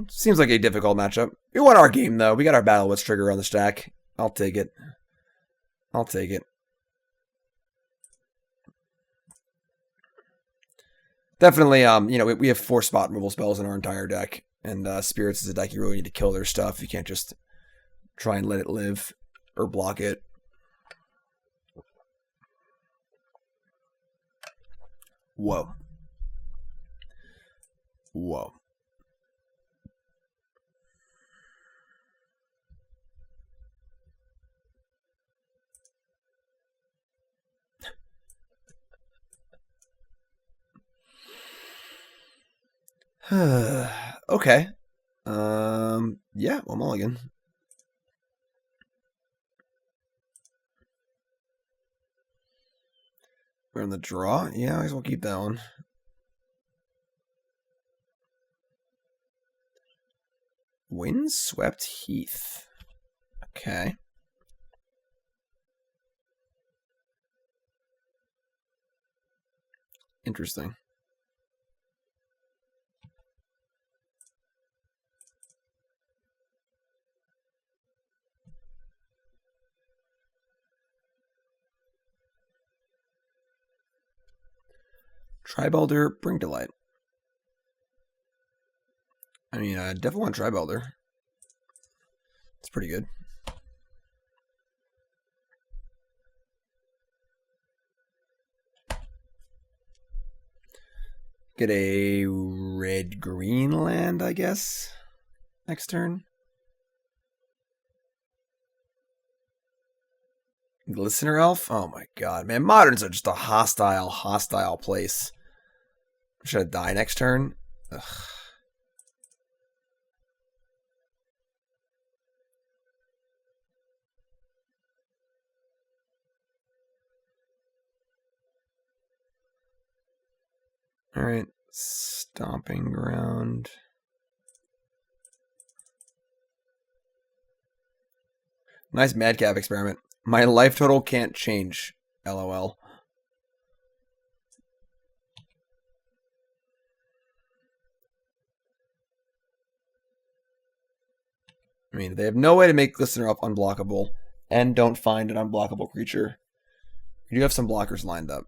A: Seems like a difficult matchup. We won our game, though. We got our Battle Wits trigger on the stack. I'll take it. I'll take it. Definitely, we have 4 spot removal spells in our entire deck. And Spirits is a deck you really need to kill their stuff. You can't just try and let it live or block it. Whoa. Whoa. Okay. Yeah, well, mulligan. We're in the draw. Yeah, I guess we'll keep that one. Windswept Heath. Okay. Interesting. Tribe Elder, Bring Delight. I mean, I definitely want Tribe Elder. It's pretty good. Get a red-green land, I guess, next turn. Glistener Elf? Oh my god, man. Moderns are just a hostile place. Should I die next turn? Ugh. Alright, Stomping Ground. Nice madcap experiment. My life total can't change. LOL. I mean, they have no way to make Glistener Elf unblockable, and don't find an unblockable creature. You do have some blockers lined up.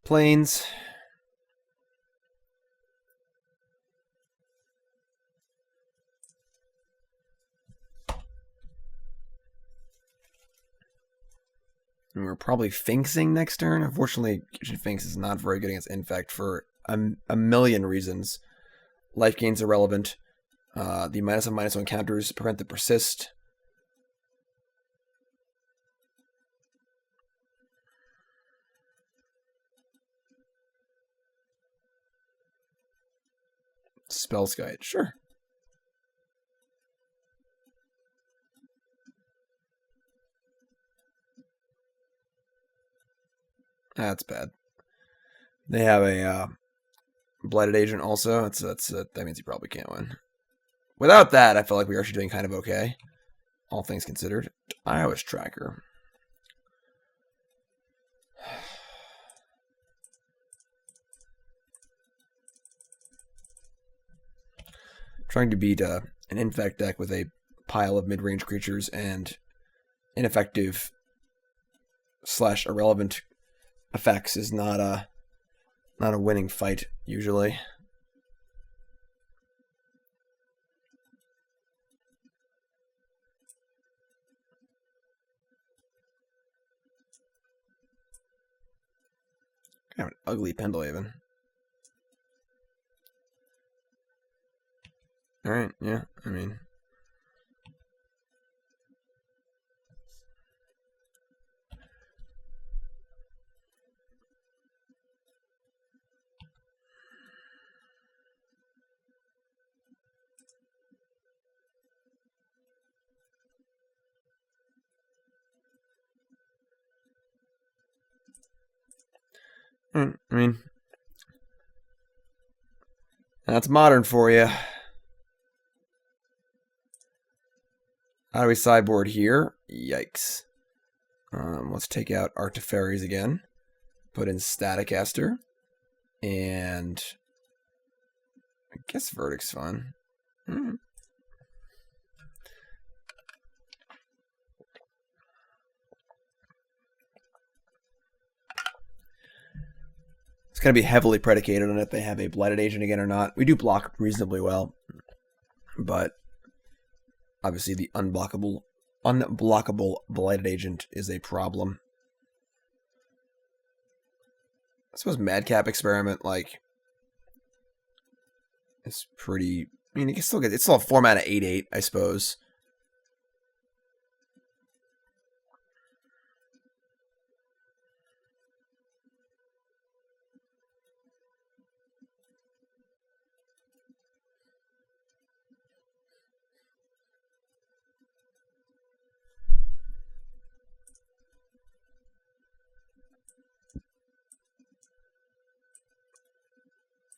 A: Plains. And we're probably Finksing next turn. Unfortunately, Kitchen Finks is not very good against Infect for a million reasons. Life gain's irrelevant. The -1/-1 counters prevent the persist. Spellskite, sure. That's bad. They have a Blighted Agent also. That means you probably can't win. Without that, I feel like we're actually doing kind of okay. All things considered. iOS Tracker. Trying to beat an Infect deck with a pile of mid-range creatures and ineffective / irrelevant effects is not a winning fight usually. Kind of an ugly Pendelhaven. Alright, yeah, I mean. I mean, that's modern for you. How do we sideboard here? Yikes. Let's take out Artifaries again. Put in Staticaster. And I guess Verdict's fun. It's going to be heavily predicated on if they have a Blighted Agent again or not. We do block reasonably well, but obviously the unblockable Blighted Agent is a problem. I suppose Madcap Experiment, like, it's pretty. I mean, you can still get. It's still a 4-mana 8/8, I suppose.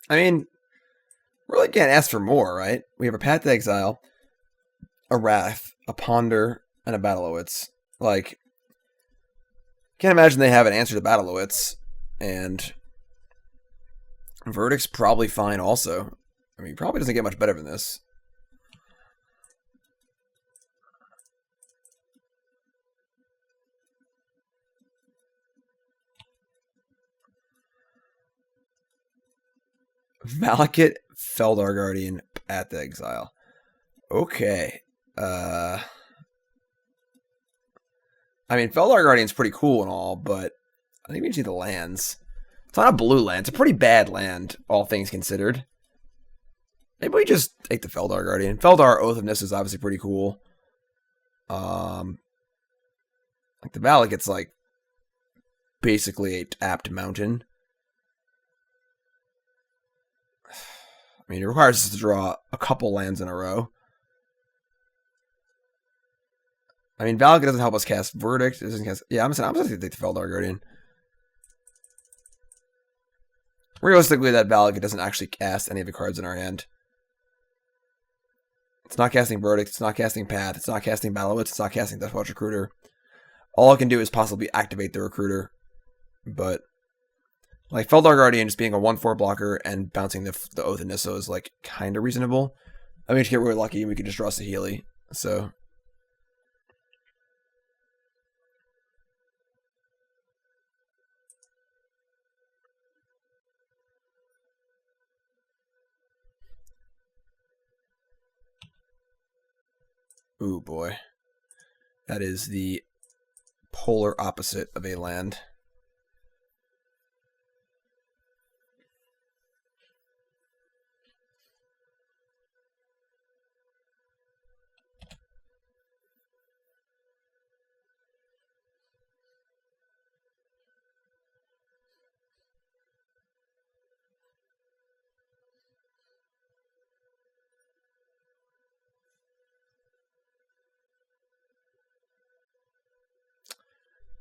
A: I mean, really can't ask for more, right? We have a Path to Exile, a Wrath, a Ponder, and a Battle of Wits. Like, can't imagine they have an answer to Battle of Wits. And Verdict's probably fine also. I mean, probably doesn't get much better than this. Malekith, Felidar Guardian, Path to Exile. Okay. I mean, Felidar Guardian's pretty cool and all, but I think we need the lands. It's not a blue land. It's a pretty bad land, all things considered. Maybe we just take the Felidar Guardian. Felidar Oath of Nissa is obviously pretty cool. Like the Valley gets like basically a tapped mountain. I mean, it requires us to draw a couple lands in a row. I mean, Valakut doesn't help us cast Verdict. It doesn't cast. Yeah, I'm just going to take the Felidar Guardian. Realistically, that Valakut doesn't actually cast any of the cards in our hand. It's not casting Verdict. It's not casting Path. It's not casting Battle of Wits. It's not casting Duskwatch Recruiter. All it can do is possibly activate the Recruiter. But, like, Felidar Guardian just being a 1/4 blocker and bouncing the Oath of Nissa is, like, kind of reasonable. I mean, to get really lucky, we could just draw Saheeli. So... Ooh, boy. That is the polar opposite of a land.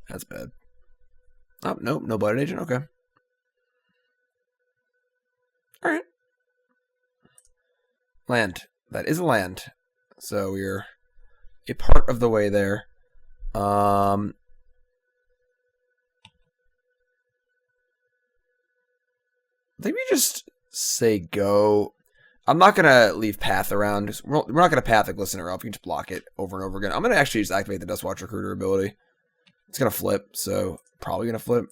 A: That's bad. Oh, nope, no Blooded Agent. Okay. Alright. Land. That is a land. So we're a part of the way there. I think we just say go. I'm not going to leave Path around. We're not going to Path a Glistener up. You can just block it over and over again. I'm going to actually just activate the Duskwatch Recruiter ability. It's going to flip, so probably going to flip.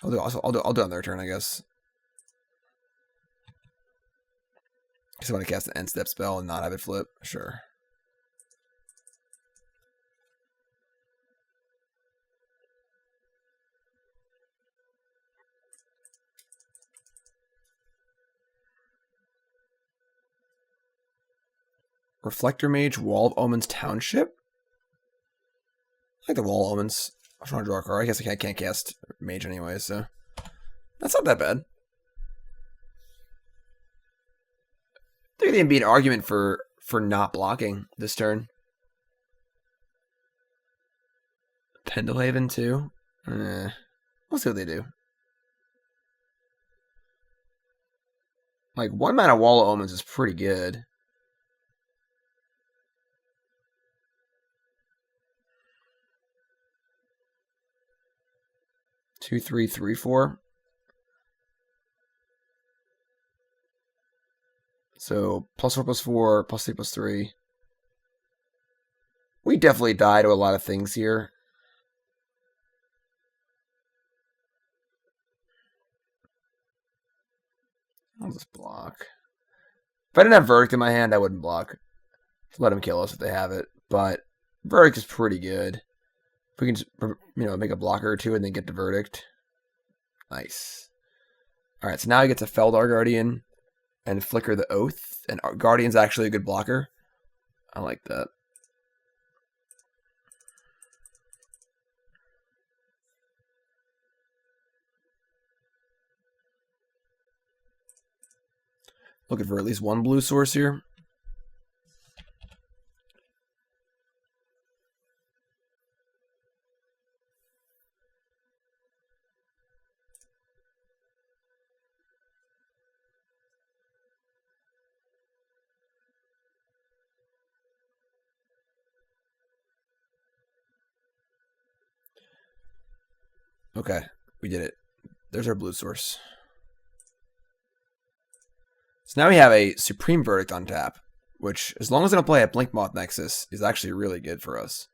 A: I'll do it on their turn, I guess. Because I want to cast an end step spell and not have it flip. Sure. Reflector Mage, Wall of Omens Township? I like the Wall of Omens. I'm trying to draw a card. I guess I can't cast Mage anyway, so that's not that bad. I think there'd be an argument for not blocking this turn. Pendelhaven too? We'll see what they do. Like, 1 mana Wall of Omens is pretty good. Two, three, 4. So +4/+4, +3/+3. We definitely die to a lot of things here. I'll just block. If I didn't have Verdict in my hand, I wouldn't block. Just let them kill us if they have it. But Verdict is pretty good. If we can just, make a blocker or two and then get to Verdict. Nice. Alright, so now I get to Felidar Guardian and Flicker the Oath. And Guardian's actually a good blocker. I like that. Looking for at least one blue source here. Okay, we did it. There's our blue source. So now we have a Supreme Verdict on tap, which, as long as I don't play a Blinkmoth Nexus, is actually really good for us.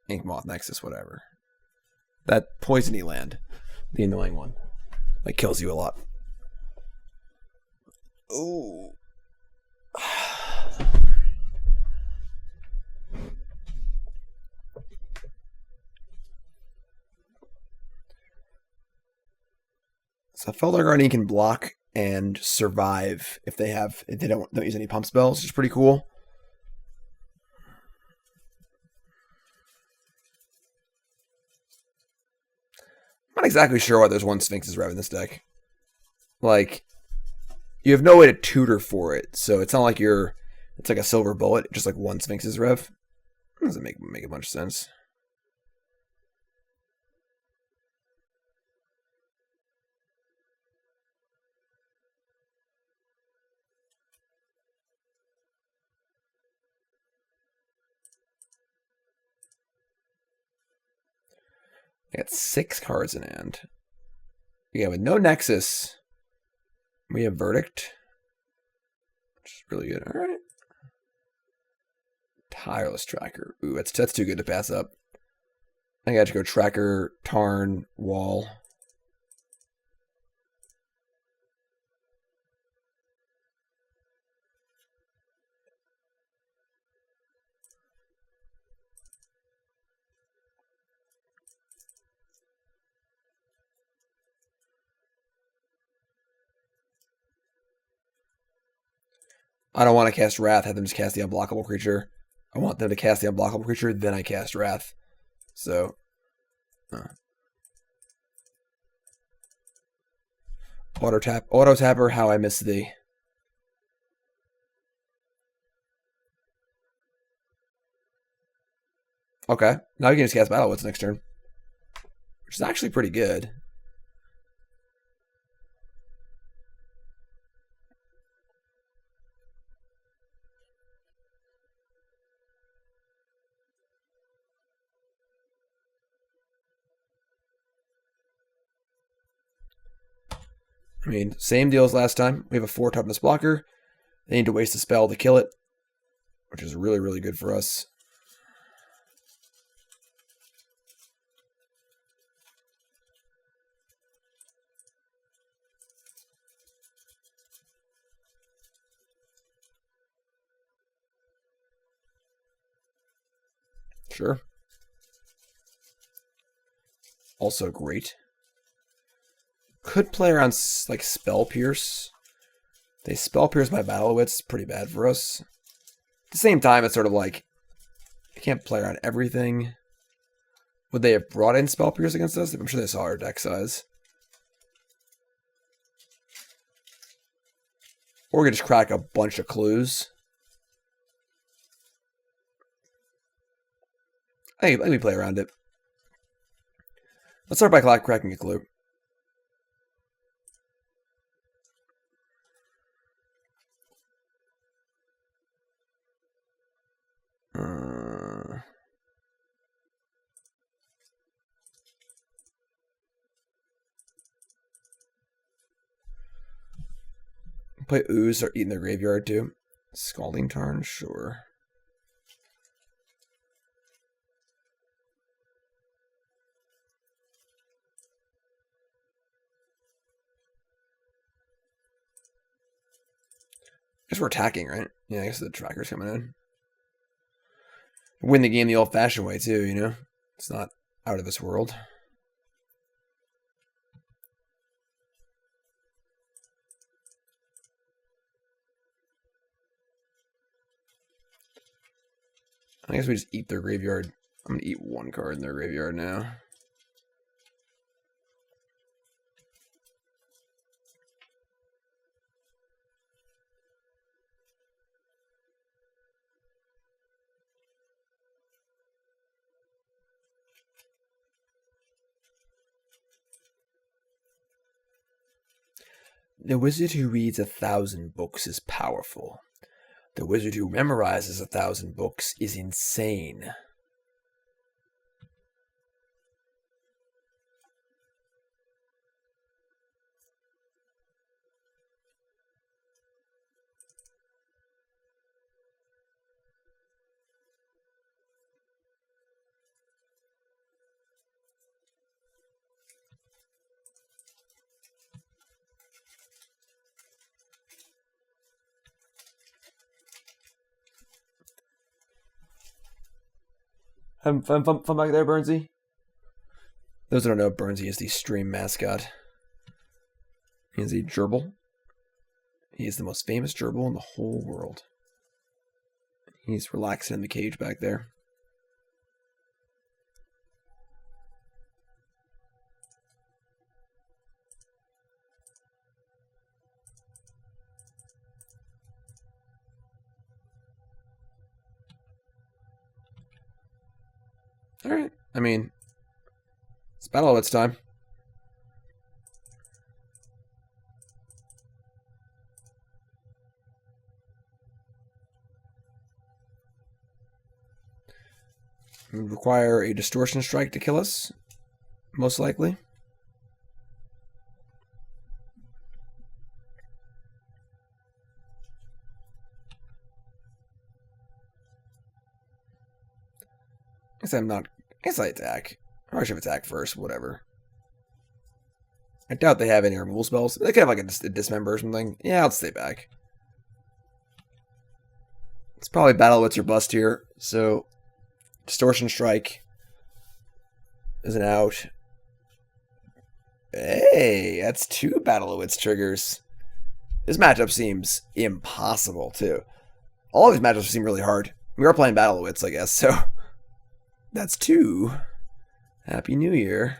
A: Inkmoth Nexus, whatever. That poisony land, the annoying one, that kills you a lot. Ooh. So Felidar Guardian can block and survive if they don't use any pump spells, which is pretty cool. I'm not exactly sure why there's one Sphinx's Rev in this deck. Like, you have no way to tutor for it, so it's not like it's like a silver bullet, just like one Sphinx's Rev. It doesn't make a bunch of sense. I got 6 cards in hand. Yeah, with no Nexus, we have Verdict, which is really good. All right. Tireless Tracker. Ooh, that's too good to pass up. I got to go Tracker, Tarn, Wall. I don't want to cast Wrath, have them just cast the unblockable creature. I want them to cast the unblockable creature, then I cast Wrath. So, Auto Tapper, How I Miss Thee. Okay, now you can just cast Battle Wits next turn, which is actually pretty good. I mean, same deal as last time. We have a 4 toughness blocker. They need to waste a spell to kill it, which is really, really good for us. Sure. Also great. Could play around like Spell Pierce. They Spell Pierce my Battle Wits. Pretty bad for us. At the same time, it's sort of like I can't play around everything. Would they have brought in Spell Pierce against us? I'm sure they saw our deck size. Or we could just crack a bunch of clues. Hey, let me play around it. Let's start by cracking a clue. Play Ooze or Eat in the Graveyard too. Scalding Tarn, sure. I guess we're attacking, right? Yeah, I guess the Tracker's coming in. Win the game the old-fashioned way too, you know? It's not out of this world. I guess we just eat their graveyard. I'm going to eat 1 card in their graveyard now. The wizard who reads 1,000 books is powerful. The wizard who memorizes 1,000 books is insane. Having fun back there, Burnsy? Those that don't know, Burnsy is the stream mascot. He is a gerbil. He is the most famous gerbil in the whole world. He's relaxing in the cage back there. Alright, I mean, it's Battle of Wits time. We would require a Distortion Strike to kill us, most likely. I guess I attack. Or I should attack first, whatever. I doubt they have any removal spells. They could have like a dismember or something. Yeah, I'll stay back. It's probably Battle Wits or bust here, so Distortion Strike is an out. Hey, that's 2 Battle Wits triggers. This matchup seems impossible, too. All of these matchups seem really hard. We are playing Battle Wits, I guess, so that's 2. Happy New Year.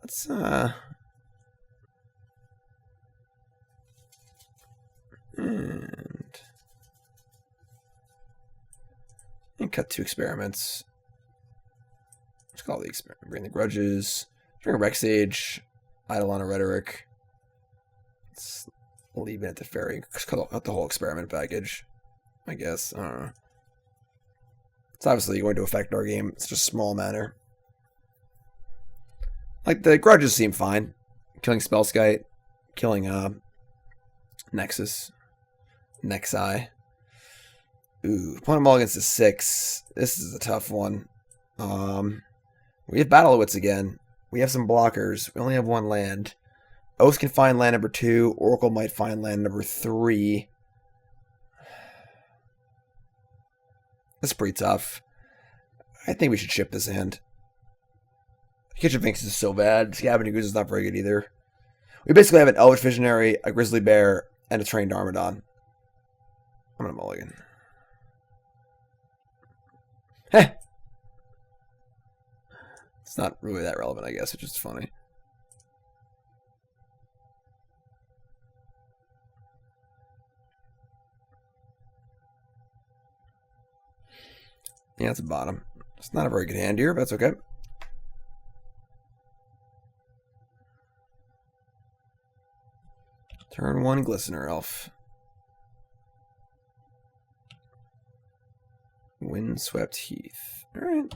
A: Let's, and cut 2 experiments. Let's call the experiment. Bring the Grudges. Bring a Rex Age. Eidolon a Rhetoric. Let's leave it at the Fairy. Just cut out the whole experiment package, I guess. I don't know. It's obviously going to affect our game. It's just small matter. Like, the Grudges seem fine. Killing Spellskite. Killing, Nexus. Nexi. Ooh, put them all against a 6. This is a tough one. We have Battle of Wits again. We have some blockers. We only have 1 land. Oath can find land number 2. Oracle might find land number 3. That's pretty tough. I think we should ship this hand. Kitchen Finks is so bad. Gavony Goose is not very good either. We basically have an Eldritch Visionary, a Grizzly Bear, and a Trained Armadon. I'm gonna mulligan. Heh! It's not really that relevant, I guess. It's just funny. Yeah, it's a bottom. It's not a very good hand here, but that's okay. Turn 1, Glistener Elf. Windswept Heath. Alright.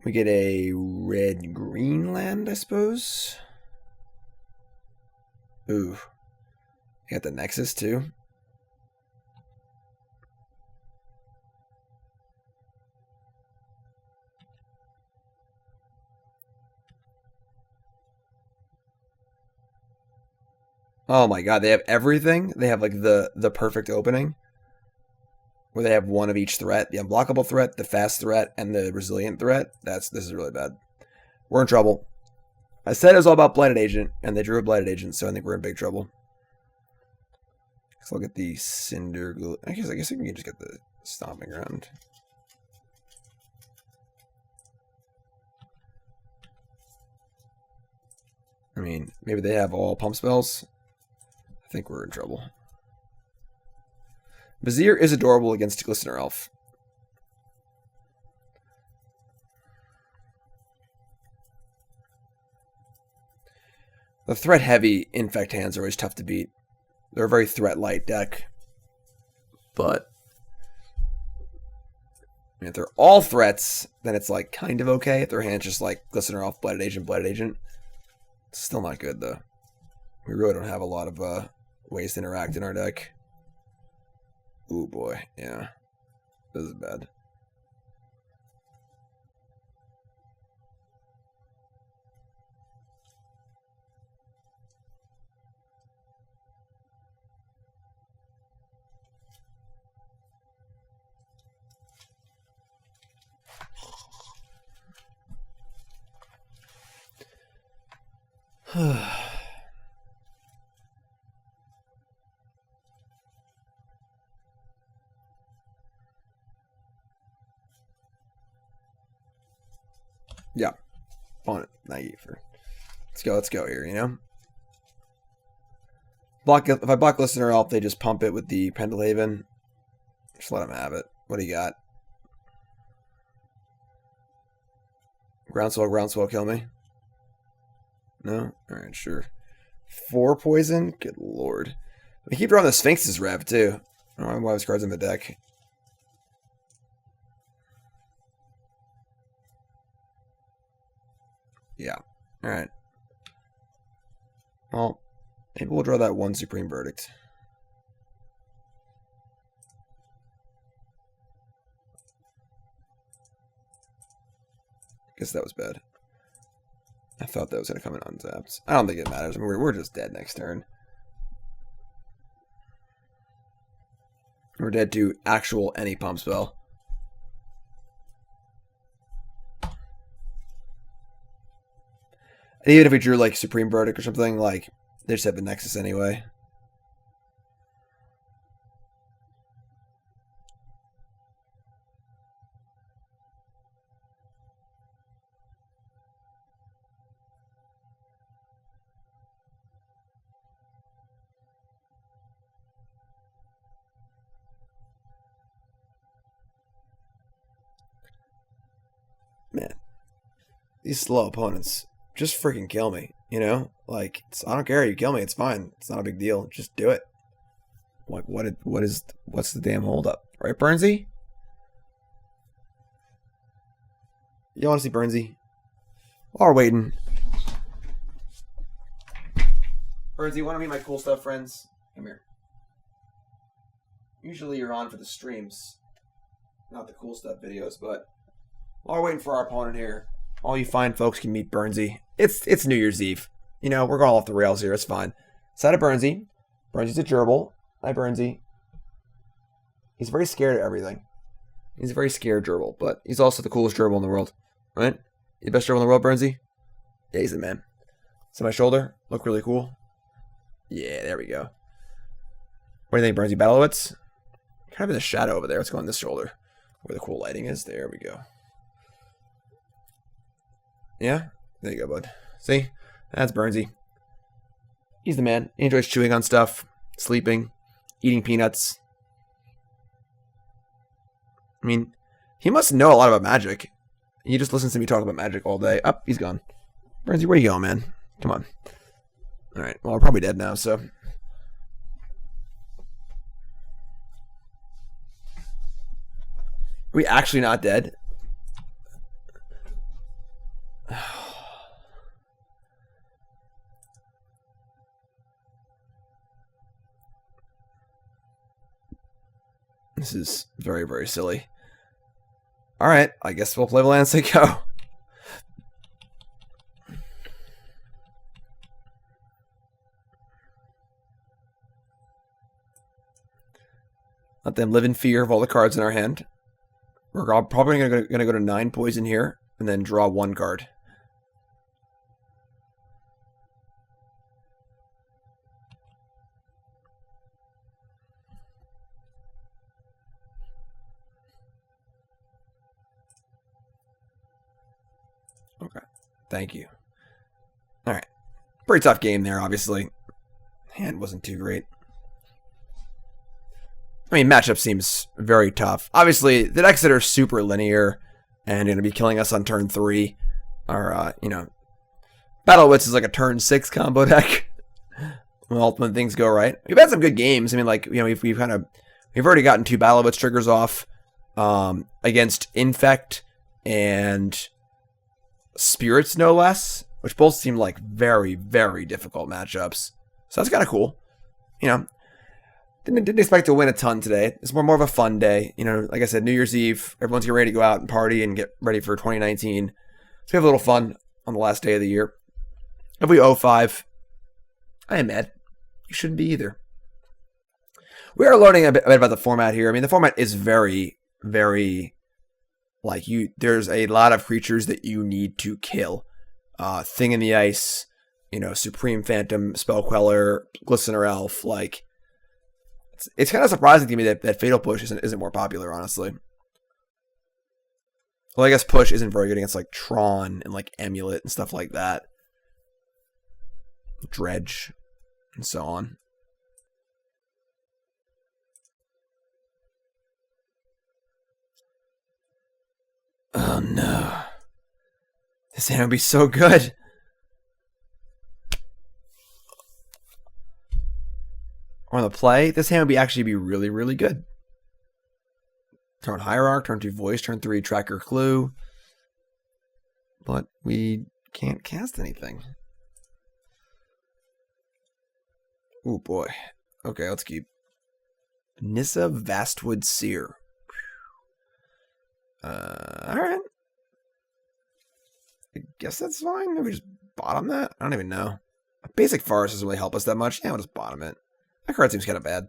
A: We get a red-green land, I suppose. Ooh. You got the Nexus, too. Oh my god, they have everything. They have like the perfect opening. Where they have one of each threat. The unblockable threat, the fast threat, and the resilient threat. This is really bad. We're in trouble. I said it was all about Blighted Agent, and they drew a Blighted Agent, so I think we're in big trouble. Let's look at the Cinder Glade. I guess we can just get the Stomping Ground. I mean, maybe they have all pump spells. I think we're in trouble. Vizier is adorable against Glistener Elf. The threat-heavy Infect hands are always tough to beat. They're a very threat-light deck. But if they're all threats, then it's like kind of okay. If their hand's just like Glistener Elf, Blighted Agent, it's still not good though. We really don't have a lot of ways to interact in our deck. Ooh boy, yeah. This is bad. Yeah. Opponent naive. Let's go here, you know? If I block Listener Elf, they just pump it with the Pendelhaven. Just let him have it. What do you got? Groundswell, kill me. No? Alright, sure. 4 poison? Good lord. We keep drawing the Sphinx's rev, too. I don't know why there's cards in the deck. Yeah. Alright. Well, maybe we'll draw that one Supreme Verdict. Guess that was bad. I thought that was going to come in untapped. I don't think it matters. I mean, we're just dead next turn. We're dead to actual any pump spell. And even if we drew like Supreme Verdict or something, like they just have the Nexus anyway. Man, these slow opponents just freaking kill me, you know? Like, I don't care, you kill me, it's fine. It's not a big deal. Just do it. Like, what's the damn holdup? Right, Burnsy? You want to see Burnsy? While we're waiting. Burnsy, you want to meet my cool stuff friends? Come here. Usually you're on for the streams, not the cool stuff videos, but while we're waiting for our opponent here, all you fine folks can meet Burnsy. It's New Year's Eve. You know, we're going off the rails here. It's fine. Side of Burnsy. Burnsy's a gerbil. Hi, Burnsy. He's very scared of everything. He's a very scared gerbil, but he's also the coolest gerbil in the world. Right? The best gerbil in the world, Burnsy? Yeah, he's the man. So my shoulder. Look really cool. Yeah, there we go. What do you think, Burnsy? Battlewits? Kind of in the shadow over there. Let's go on this shoulder. Where the cool lighting is. There we go. Yeah? There you go, bud. See? That's Burnsy. He's the man. He enjoys chewing on stuff, sleeping, eating peanuts. I mean, he must know a lot about magic. He just listens to me talk about magic all day. Up, he's gone. Burnsy, where you going, man? Come on. Alright, well, we're probably dead now, so. Are we actually not dead? This is very, very silly. Alright, I guess we'll play Land and go. Let them live in fear of all the cards in our hand. We're probably going to go to 9 poison here, and then draw 1 card. Okay, thank you. Alright, pretty tough game there, obviously. Hand wasn't too great. I mean, matchup seems very tough. Obviously, the decks that are super linear and going to be killing us on turn 3 are, you know, Battle Wits is like a turn 6 combo deck. Well, when things go right. We've had some good games. I mean, like, you know, we've already gotten 2 Battle Wits triggers off against Infect and Spirits, no less, which both seem like very, very difficult matchups. So that's kind of cool. You know, didn't expect to win a ton today. It's more of a fun day. You know, like I said, New Year's Eve. Everyone's getting ready to go out and party and get ready for 2019. So we have a little fun on the last day of the year. If we 0-5, I am mad. You shouldn't be either. We are learning a bit about the format here. I mean, the format is very, very, like, there's a lot of creatures that you need to kill. Thing in the Ice, you know, Supreme Phantom, Spell Queller, Glistener Elf. Like, it's kind of surprising to me that Fatal Push isn't more popular, honestly. Well, I guess Push isn't very good against like Tron and like Amulet and stuff like that. Dredge and so on. Oh no. This hand would be so good. On the play, this hand would actually be really, really good. Turn Hierarch, turn 2 Voice, turn 3 Tracker Clue. But we can't cast anything. Oh boy. Okay, let's keep. Nissa Vastwood Seer. Alright. I guess that's fine. Maybe just bottom that? I don't even know. Basic Forest doesn't really help us that much. Yeah, we'll just bottom it. That card seems kind of bad.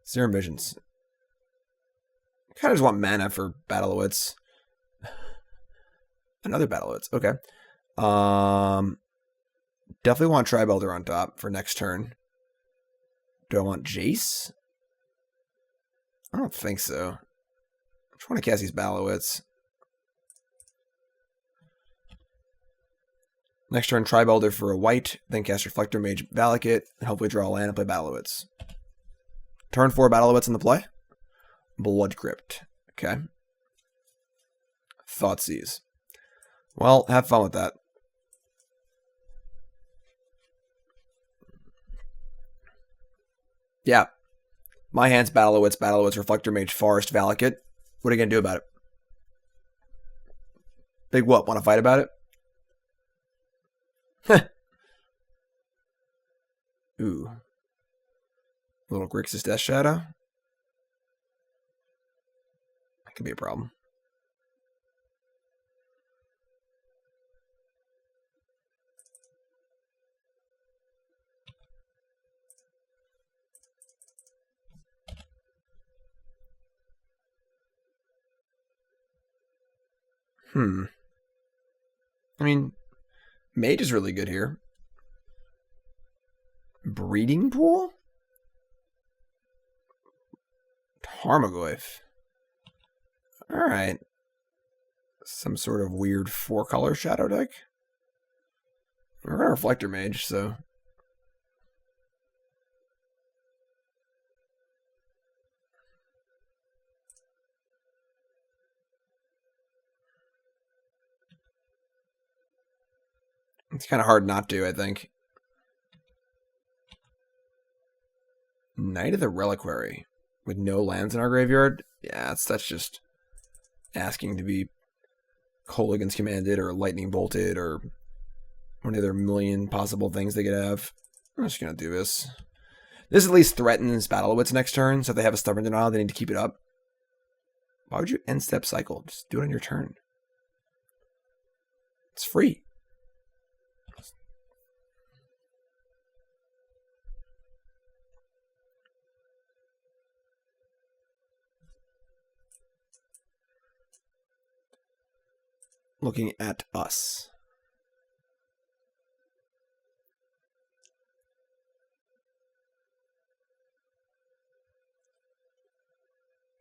A: Serum Visions. Kind of just want mana for Battle of Wits. Another Battle of Wits. Okay. Definitely want Tribe Elder on top for next turn. Do I want Jace? I don't think so. I just want to cast these Battle of Wits. Next turn, Tribe Elder for a white, then cast Reflector Mage Valakut, and hopefully draw a land and play Battle of Wits. Turn 4 Battle of Wits in the play. Blood Crypt. Okay. Thoughtseize. Well, have fun with that. Yeah. My hand's Battle of Wits, Reflector Mage, Forest, Valakut. What are you going to do about it? Big what? Want to fight about it? Ooh. Little Grixis Death Shadow. That could be a problem. I mean, Mage is really good here. Breeding Pool? Tarmogoyf. Alright. Some sort of weird 4-color shadow deck. We're going to Reflector Mage, so... It's kind of hard not to, I think. Knight of the Reliquary. With no lands in our graveyard? Yeah, that's just asking to be Kolaghan's Commanded or Lightning Bolted or one of their million possible things they could have. I'm just going to do this. This at least threatens Battle of Wits next turn, so if they have a Stubborn Denial, they need to keep it up. Why would you end step cycle? Just do it on your turn. It's free. Looking at us.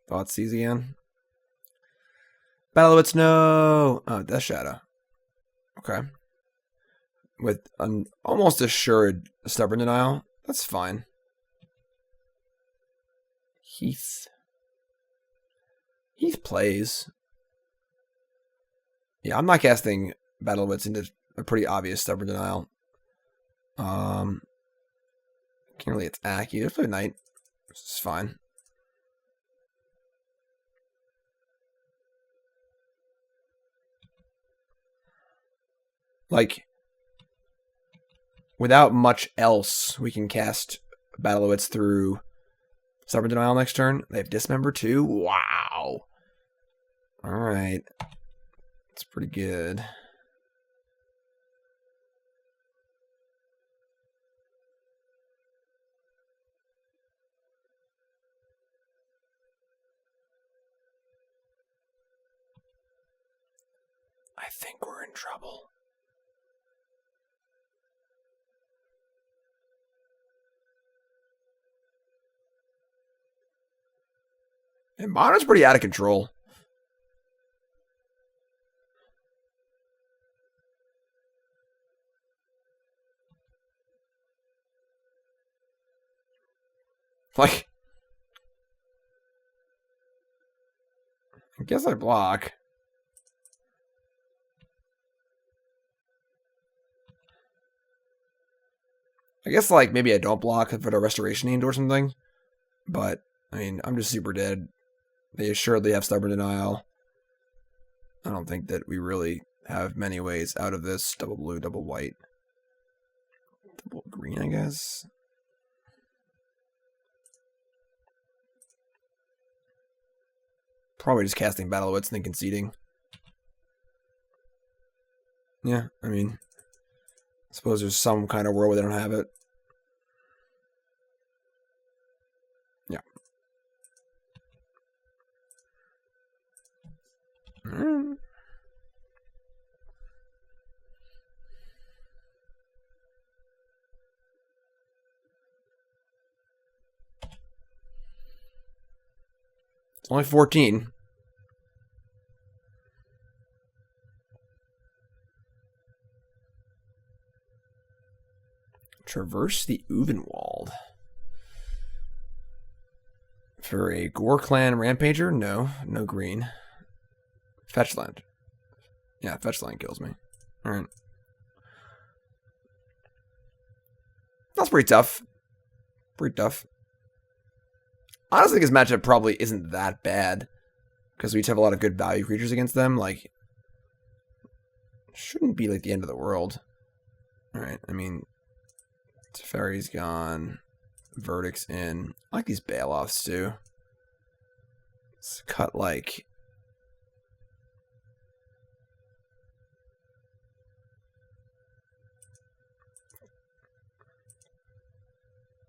A: Thoughtseize again. Battle of Wits, no! Oh, Death Shadow. Okay. With an almost assured Stubborn Denial. That's fine. Heath. Heath plays. Yeah, I'm not casting Battle of Wits into a pretty obvious Stubborn Denial. Can't really attack either. Play Knight. It's fine. Like, without much else, we can cast Battle of Wits through Stubborn Denial next turn. They have Dismember too? Wow. Alright. That's pretty good. I think we're in trouble. And Mono's pretty out of control. Like, I guess I block. I guess, like, maybe I don't block for the Restoration End or something. But, I mean, I'm just super dead. They assuredly have Stubborn Denial. I don't think that we really have many ways out of this. Double blue, double white. Double green, I guess. Probably just casting Battle of Wits and then conceding. Yeah, I mean, I suppose there's some kind of world where they don't have it. Yeah. It's only 14. Traverse the Uvenwald. For a Gore Clan Rampager? No. No green. Fetch land. Yeah, fetch land kills me. Alright. That's pretty tough. Pretty tough. Honestly, this matchup probably isn't that bad. Because we each have a lot of good value creatures against them. Like, shouldn't be like the end of the world. Alright, I mean, Teferi's gone. Verdict's in. I like these Bailoffs too. Let's cut like...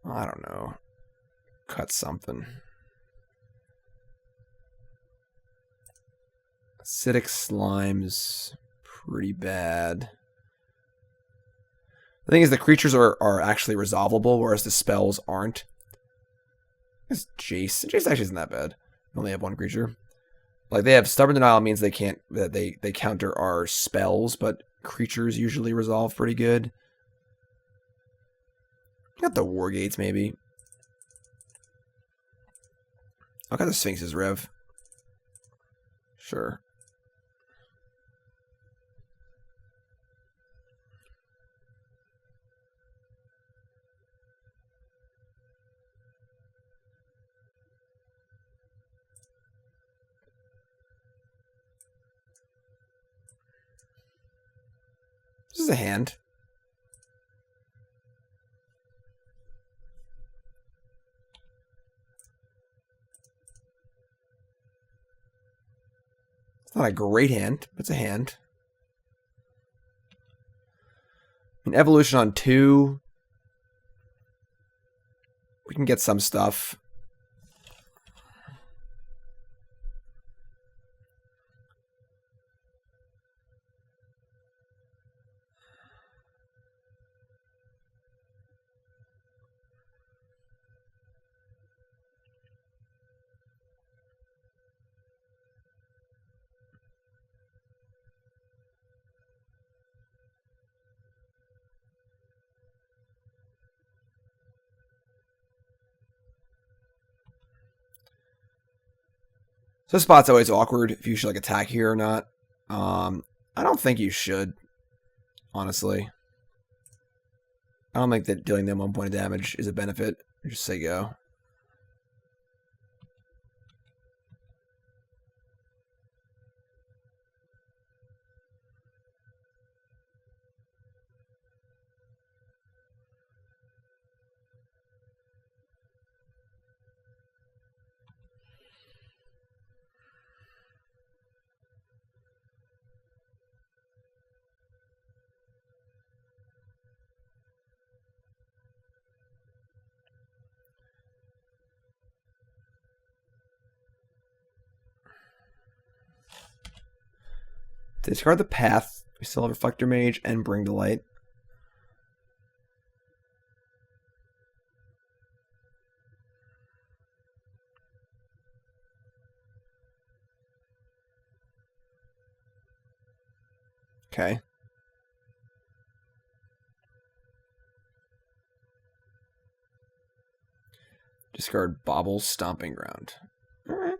A: I don't know. Cut something. Acidic Slime's pretty bad. The thing is, the creatures are actually resolvable, whereas the spells aren't. It's Jace. Jace actually isn't that bad. We only have one creature. Like, they have Stubborn Denial means they can't, that they counter our spells, but creatures usually resolve pretty good. Got the War Gates, maybe. I'll got the Sphinx's Rev. Sure. This is a hand. It's not a great hand, but it's a hand. An evolution on 2. We can get some stuff. So this spot's always awkward if you should like attack here or not. I don't think you should, honestly. I don't think that dealing them 1 point of damage is a benefit. Just say go. Discard the Path. We still have Reflector Mage and Bring to Light. Okay. Discard Bobble's Stomping Ground. Alright.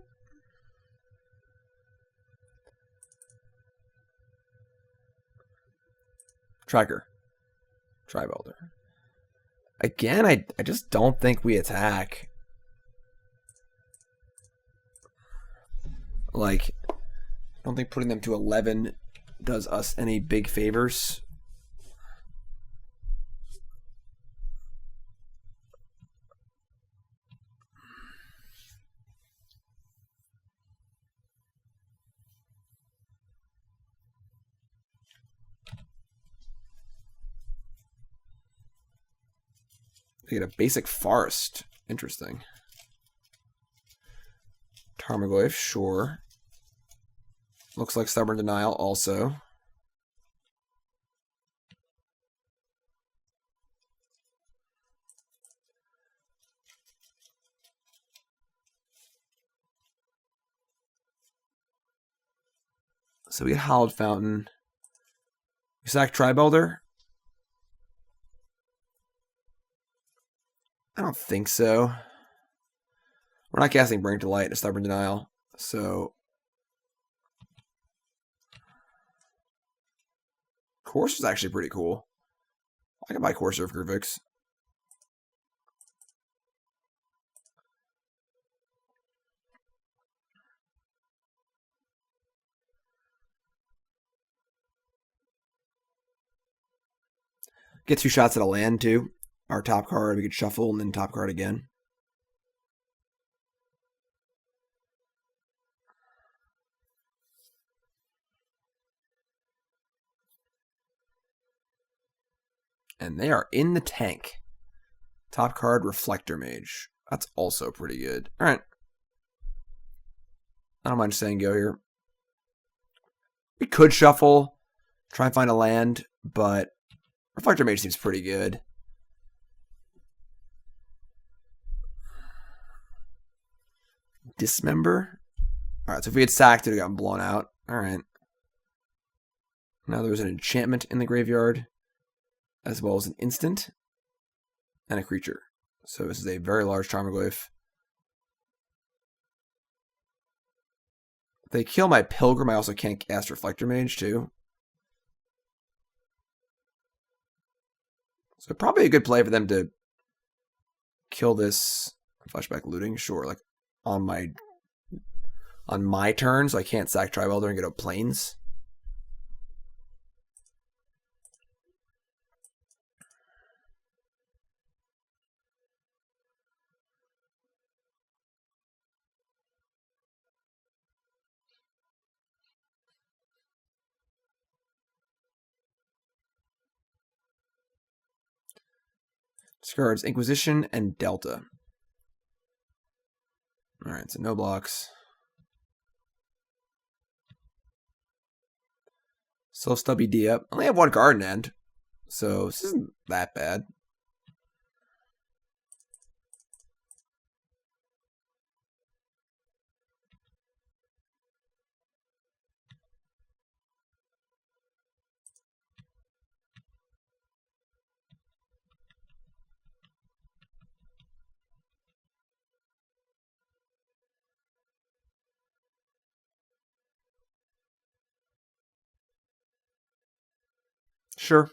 A: Tracker. Tribalder. Again, I just don't think we attack. Like, I don't think putting them to 11 does us any big favors. They get a basic forest. Interesting. Tarmogoyf, sure. Looks like Stubborn Denial also. So we get Hallowed Fountain. We sack Tribalder. I don't think so. We're not casting Bring to Light and Stubborn Denial, so Course is actually pretty cool. I can buy Courser of Kruphix. Get 2 shots at a land too. Our top card, we could shuffle and then top card again. And they are in the tank. Top card, Reflector Mage. That's also pretty good. All right. I don't mind saying go here. We could shuffle, try and find a land, but Reflector Mage seems pretty good. Dismember. All right, so if we had sacked, it would have gotten blown out. All right. Now there's an enchantment in the graveyard, as well as an instant and a creature. So this is a very large Tarmogoyf. If they kill my Pilgrim, I also can't cast Reflector Mage too. So probably a good play for them to kill this flashback looting. Sure, like on my turn, so I can't sack Tribalder and get up planes. Discards Inquisition and Delta. Alright, so no blocks. Still stubby D up. I only have 1 garden end, so this isn't that bad. Sure.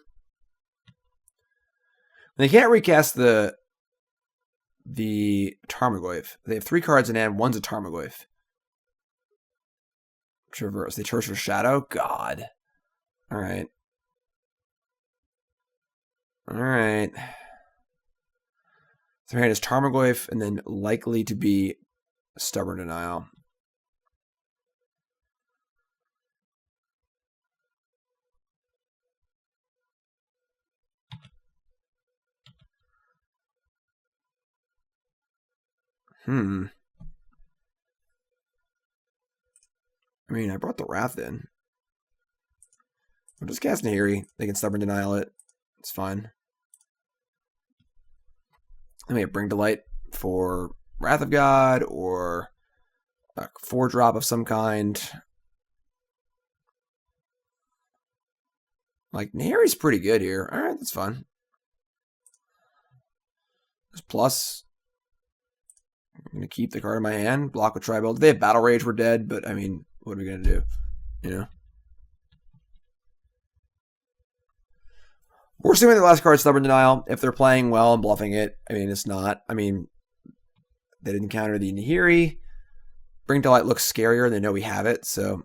A: They can't recast the Tarmogoyf. They have 3 cards in hand. 1's a Tarmogoyf. Traverse. They Traverse for Shadow? God. Alright. Alright. So their hand is Tarmogoyf and then likely to be Stubborn Denial. I mean, I brought the Wrath in. We'll just cast Nahiri. They can Stubborn Denial it. It's fine. I may Bring Delight for Wrath of God or a 4-drop of some kind. Like, Nahiri's pretty good here. Alright, that's fine. There's plus. I'm going to keep the card in my hand. Block with Tri-Build. If they have Battle Rage, we're dead, but I mean, what are we going to do? You know? We're assuming the last card, Stubborn Denial. If they're playing well and bluffing it, I mean, it's not. I mean, they didn't counter the Nahiri. Bring Delight looks scarier. They know we have it, so.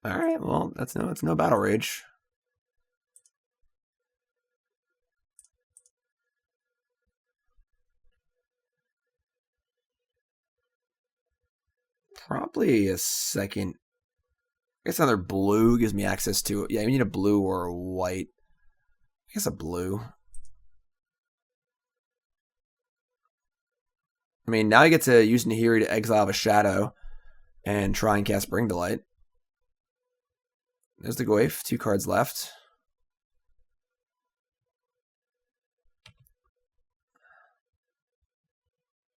A: Alright, well, it's no Battle Rage. Probably a second. I guess another blue gives me access to it. Yeah, you need a blue or a white. I guess a blue. I mean, now you get to use Nahiri to exile a shadow and try and cast Bring Delight. There's the Goyf. 2 cards left.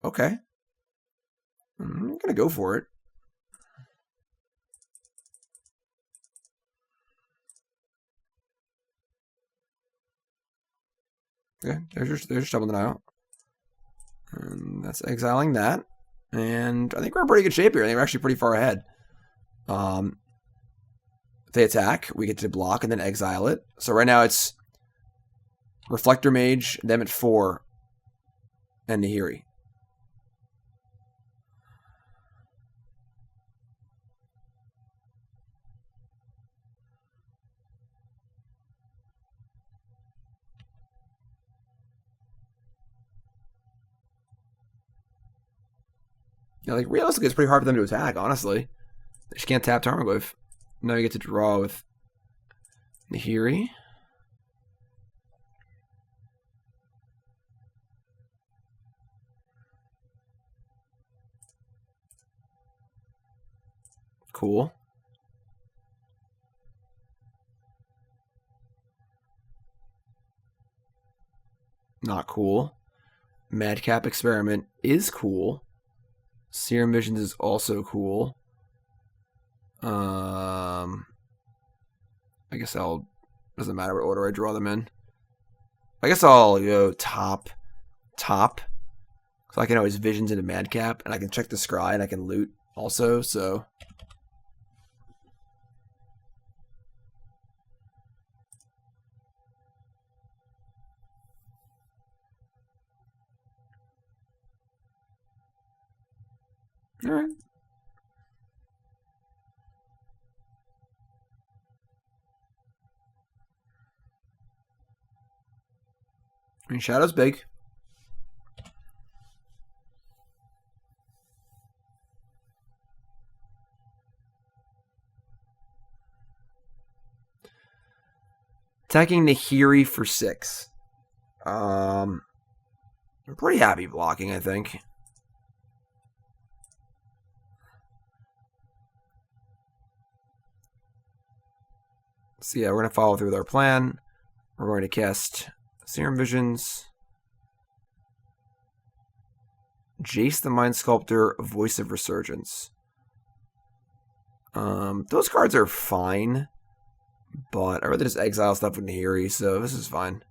A: Okay. I'm going to go for it. Okay, there's your Stubborn Denial. And that's exiling that. And I think we're in pretty good shape here. I think we're actually pretty far ahead. If they attack, we get to block and then exile it. So right now it's Reflector Mage, them at 4, and Nahiri. Yeah, like realistically, it's pretty hard for them to attack, honestly. They just can't tap Tarmogoyf. Now you get to draw with Nahiri. Cool. Not cool. Madcap Experiment is cool. Serum Visions is also cool. I guess doesn't matter what order I draw them in. I guess I'll go top. So I can always Visions into Madcap, and I can check the Scry, and I can loot also, so. Alright. I mean, Shadow's big. Attacking Nahiri for 6. I'm pretty happy blocking, I think. So yeah, we're going to follow through with our plan. We're going to cast Serum Visions, Jace the Mind Sculptor, Voice of Resurgence. Those cards are fine, but I'd rather just exile stuff with Nahiri, so this is fine.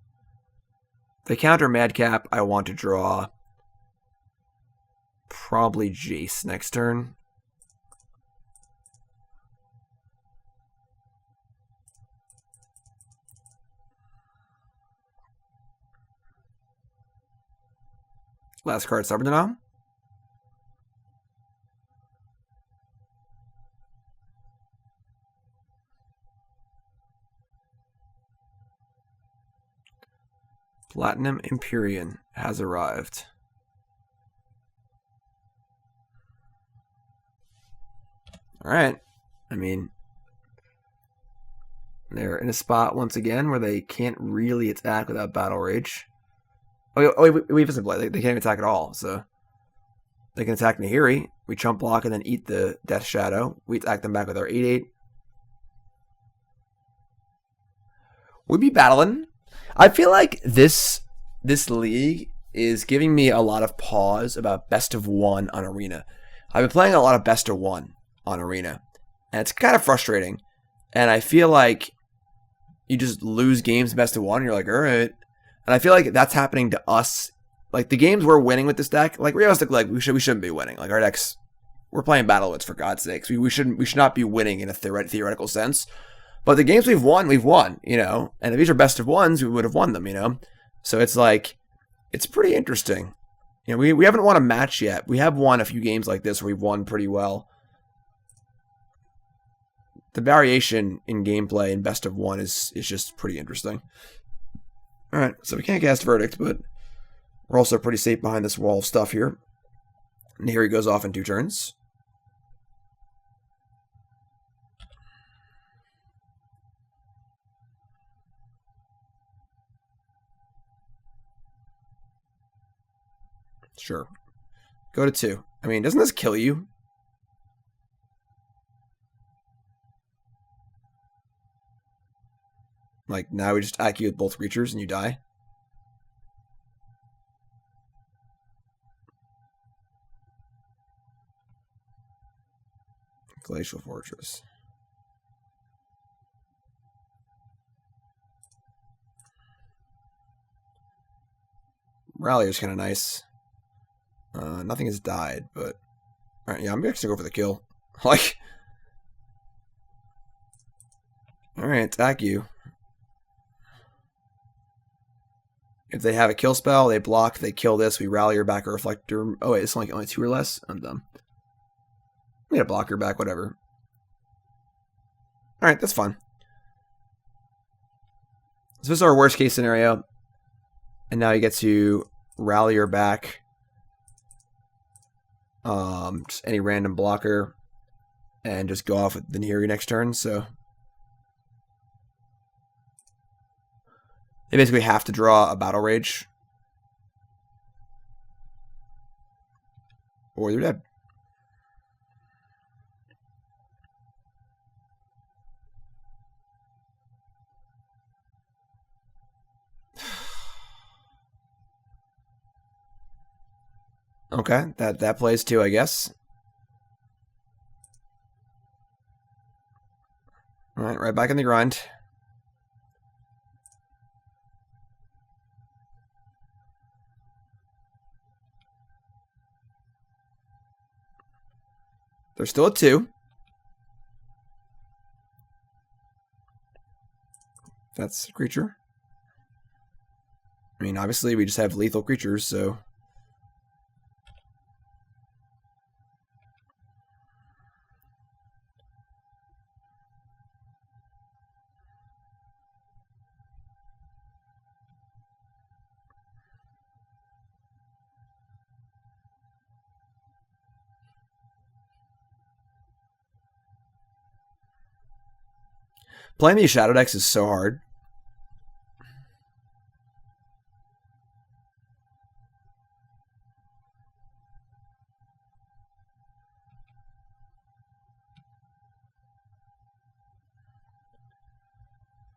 A: If they counter Madcap, I want to draw probably Jace next turn. Last card, Stubborn Denial. Platinum Empyrean has arrived. Alright. I mean, they're in a spot once again where they can't really attack without Battle Rage. Oh, wait, we have Blade. They can't even attack at all, so. They can attack Nahiri. We chump block and then eat the Death Shadow. We attack them back with our 8/8. We'd be battling. I feel like this league is giving me a lot of pause about best of one on Arena. I've been playing a lot of best of one on Arena, and it's kind of frustrating. And I feel like you just lose games best of one, and you're like, all right. And I feel like that's happening to us. Like the games we're winning with this deck, like realistically, like we shouldn't be winning. Like our decks, we're playing Battle Wits for God's sakes. We should not be winning in a theoretical sense. But the games we've won, you know. And if these are best of ones, we would have won them, you know. So it's like, it's pretty interesting. You know, we haven't won a match yet. We have won a few games like this where we've won pretty well. The variation in gameplay in best of one is just pretty interesting. All right, so we can't cast Verdict, but we're also pretty safe behind this wall of stuff here. And here he goes off in 2 turns. Sure. Go to 2. I mean, doesn't this kill you? Like, now we just attack you with both creatures and you die? Glacial Fortress. Rally is kind of nice. Nothing has died, but... Alright, yeah, I'm actually going to go for the kill. Like... Alright, attack you. If they have a kill spell, they block, they kill this, we rally her back or reflector. Oh wait, it's only 2 or less? I'm dumb. We gotta block her back, whatever. Alright, that's fun. So this is our worst case scenario. And now you get to rally her back. Just any random blocker. And just go off with the Nahiri next turn, so... They basically have to draw a Battle Rage. Or they're dead. Okay, that plays too, I guess. Alright, right back in the grind. They're still at 2. That's a creature. I mean, obviously, we just have lethal creatures, so... Playing these shadow decks is so hard.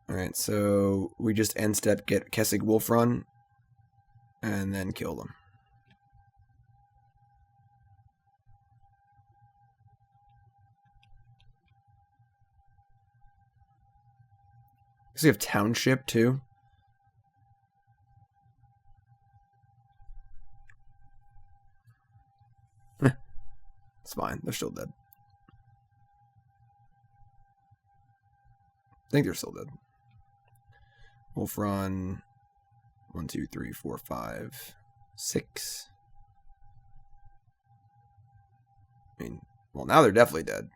A: Alright, so we just end step get Kessig Wolf Run and then kill them. Because we have Township too. It's fine. They're still dead. I think they're still dead. Wolf Run. 1, 2, 3, 4, 5, 6. I mean, well, now they're definitely dead.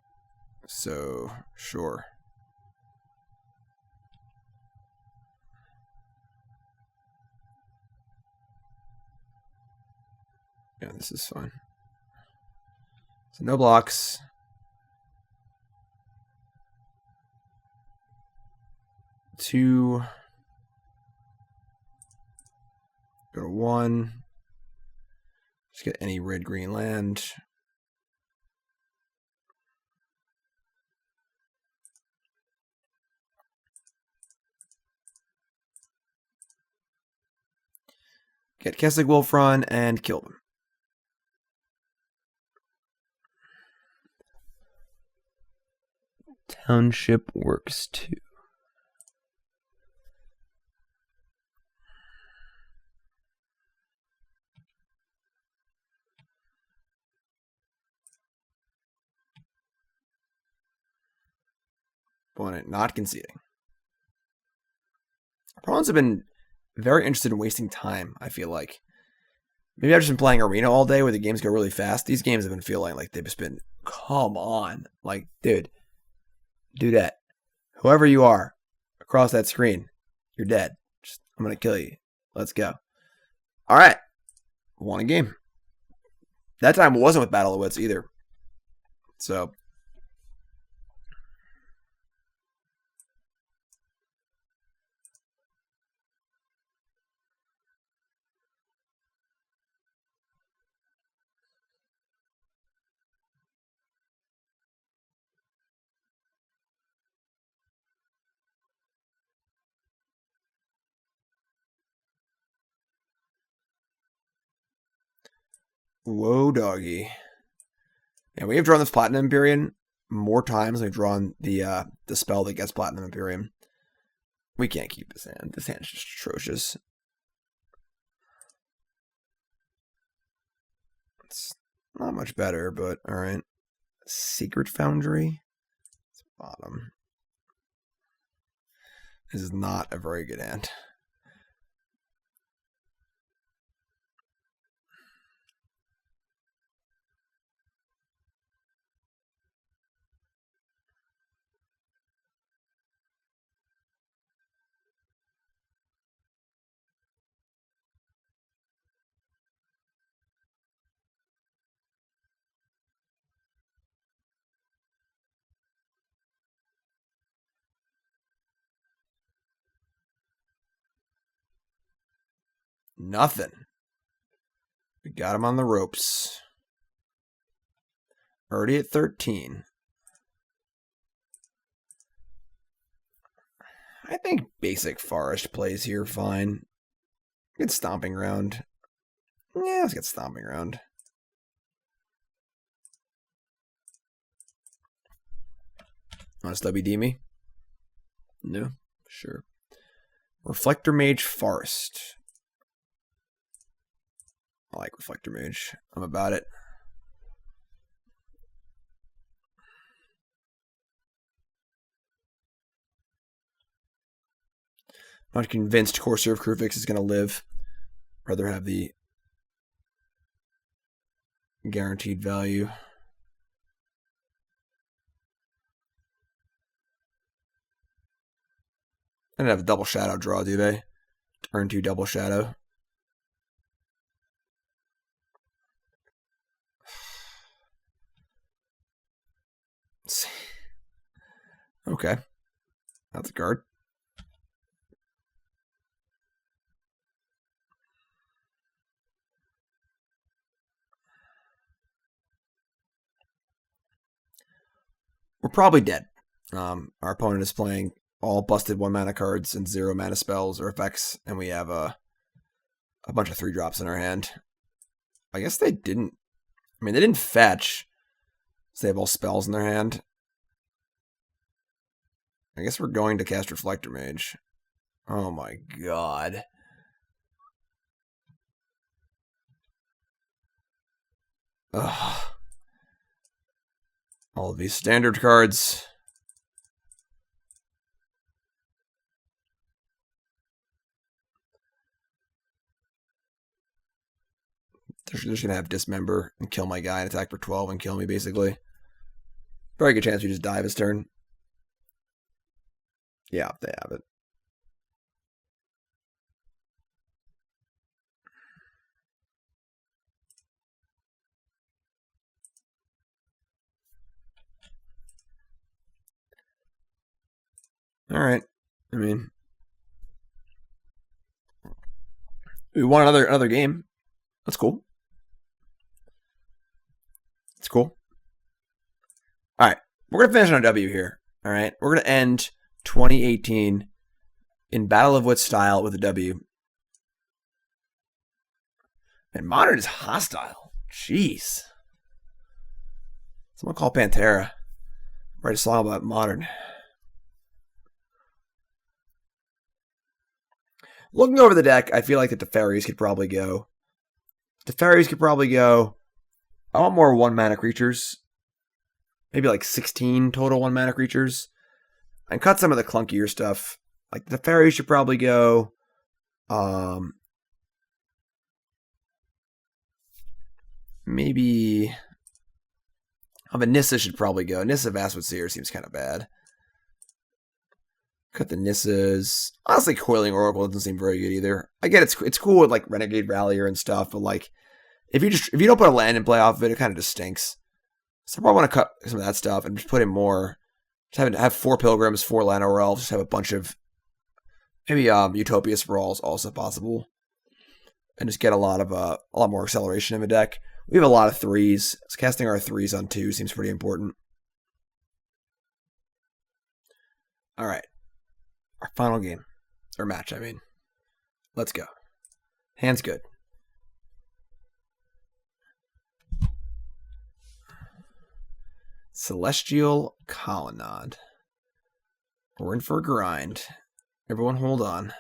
A: So, sure. Yeah, this is fine. So no blocks. Two. Go to 1. Just get any red green land. Get Kessig Wolf Run and kill them. Township works too. Opponent not conceding. Opponents have been very interested in wasting time, I feel like. Maybe I've just been playing Arena all day where the games go really fast. These games have been feeling like they've just been, come on. Like, dude, do that. Whoever you are, across that screen, you're dead. I'm going to kill you. Let's go. All right. Won a game. That time it wasn't with Battle of Wits either. So. Whoa, doggy. And we have drawn this Platinum Empyrean more times than we've drawn the spell that gets Platinum Empyrean. We can't keep this hand. This hand's just atrocious. It's not much better, but alright. Secret Foundry. It's bottom. This is not a very good hand. Nothing. We got him on the ropes. Already at 13. I think basic forest plays here fine. Get Stomping Ground. Yeah, let's get Stomping Ground. Want to WD me? No? Sure. Reflector Mage Forest. I like Reflector Mage. I'm about it. I'm not convinced Courser of Kruphix is going to live. Rather have the guaranteed value. They don't have a double shadow draw, do they? Turn 2 double shadow. Okay. That's a card. We're probably dead. Our opponent is playing all busted 1-mana cards and 0-mana spells or effects, and we have a bunch of 3-drops in our hand. I guess they didn't. I mean, they didn't fetch, so they have all spells in their hand. I guess we're going to cast Reflector Mage. Oh my god. Ugh. All of these standard cards. They're just going to have Dismember and kill my guy and attack for 12 and kill me, basically. Very good chance we just die this turn. Yeah, they have it. All right. I mean, we won another game. That's cool. It's cool. All right. We're going to finish on a W here. All right. We're going to end 2018 in Battle of Wits style with a W. And Modern is hostile. Jeez. Someone call Pantera. Write a song about Modern. Looking over the deck, I feel like that the fairies could probably go. I want more 1-mana creatures. Maybe like 16 total 1-mana creatures. And cut some of the clunkier stuff. Like the fairies should probably go. Maybe Nissa should probably go. Nissa Vastwood Seer seems kind of bad. Cut the Nissas. Honestly, Coiling Oracle doesn't seem very good either. I get it's cool with like Renegade Rallier and stuff, but like if you don't put a land in play off of it, it kind of just stinks. So I probably want to cut some of that stuff and just put in more. Just have 4 Pilgrims, 4 Llanowar Elves, just have a bunch of maybe Utopia Sprawls also possible, and just get a lot more acceleration in the deck. We have a lot of 3s. So casting our 3s on 2 seems pretty important. All right. Our final game. Or match, I mean. Let's go. Hand's good. Celestial Colonnade. We're in for a grind. Everyone hold on.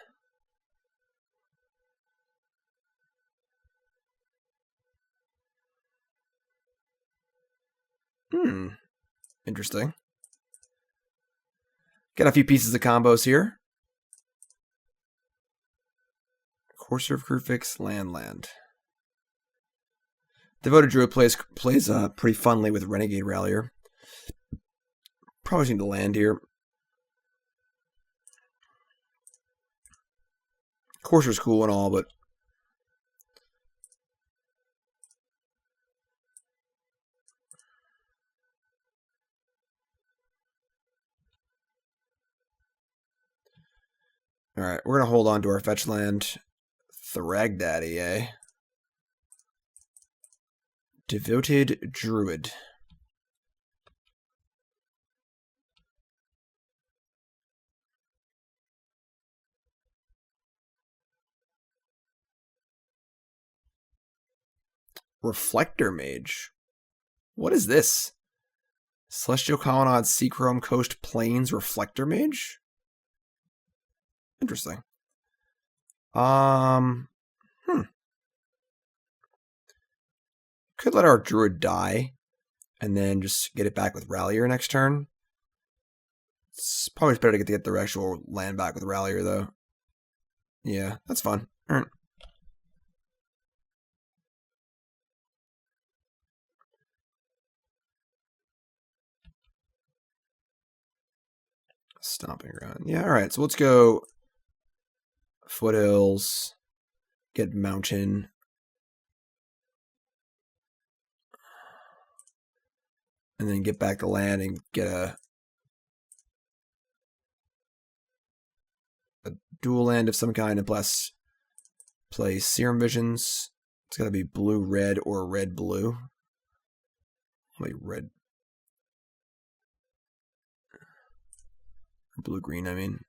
A: Interesting. Got a few pieces of combos here. Courser of Kruphix, land. Devoted Druid plays pretty funly with Renegade Rallier. Probably need to land here. Courser's cool and all, but alright, we're going to hold on to our fetch land. Thragdaddy, eh? Devoted Druid. Reflector Mage. What is this? Celestial Colonnade, Seachrome Coast Plains Reflector Mage? Interesting. Could let our Druid die and then just get it back with Rallier next turn. It's probably better to get the actual land back with Rallier, though. Yeah, that's fun. All right. Stomping Ground. Yeah, all right. So let's go Foothills, get Mountain. And then get back to land and get a dual land of some kind, and plus play Serum Visions. It's got to be blue-red or red-blue. Wait, red. Blue-green, I mean.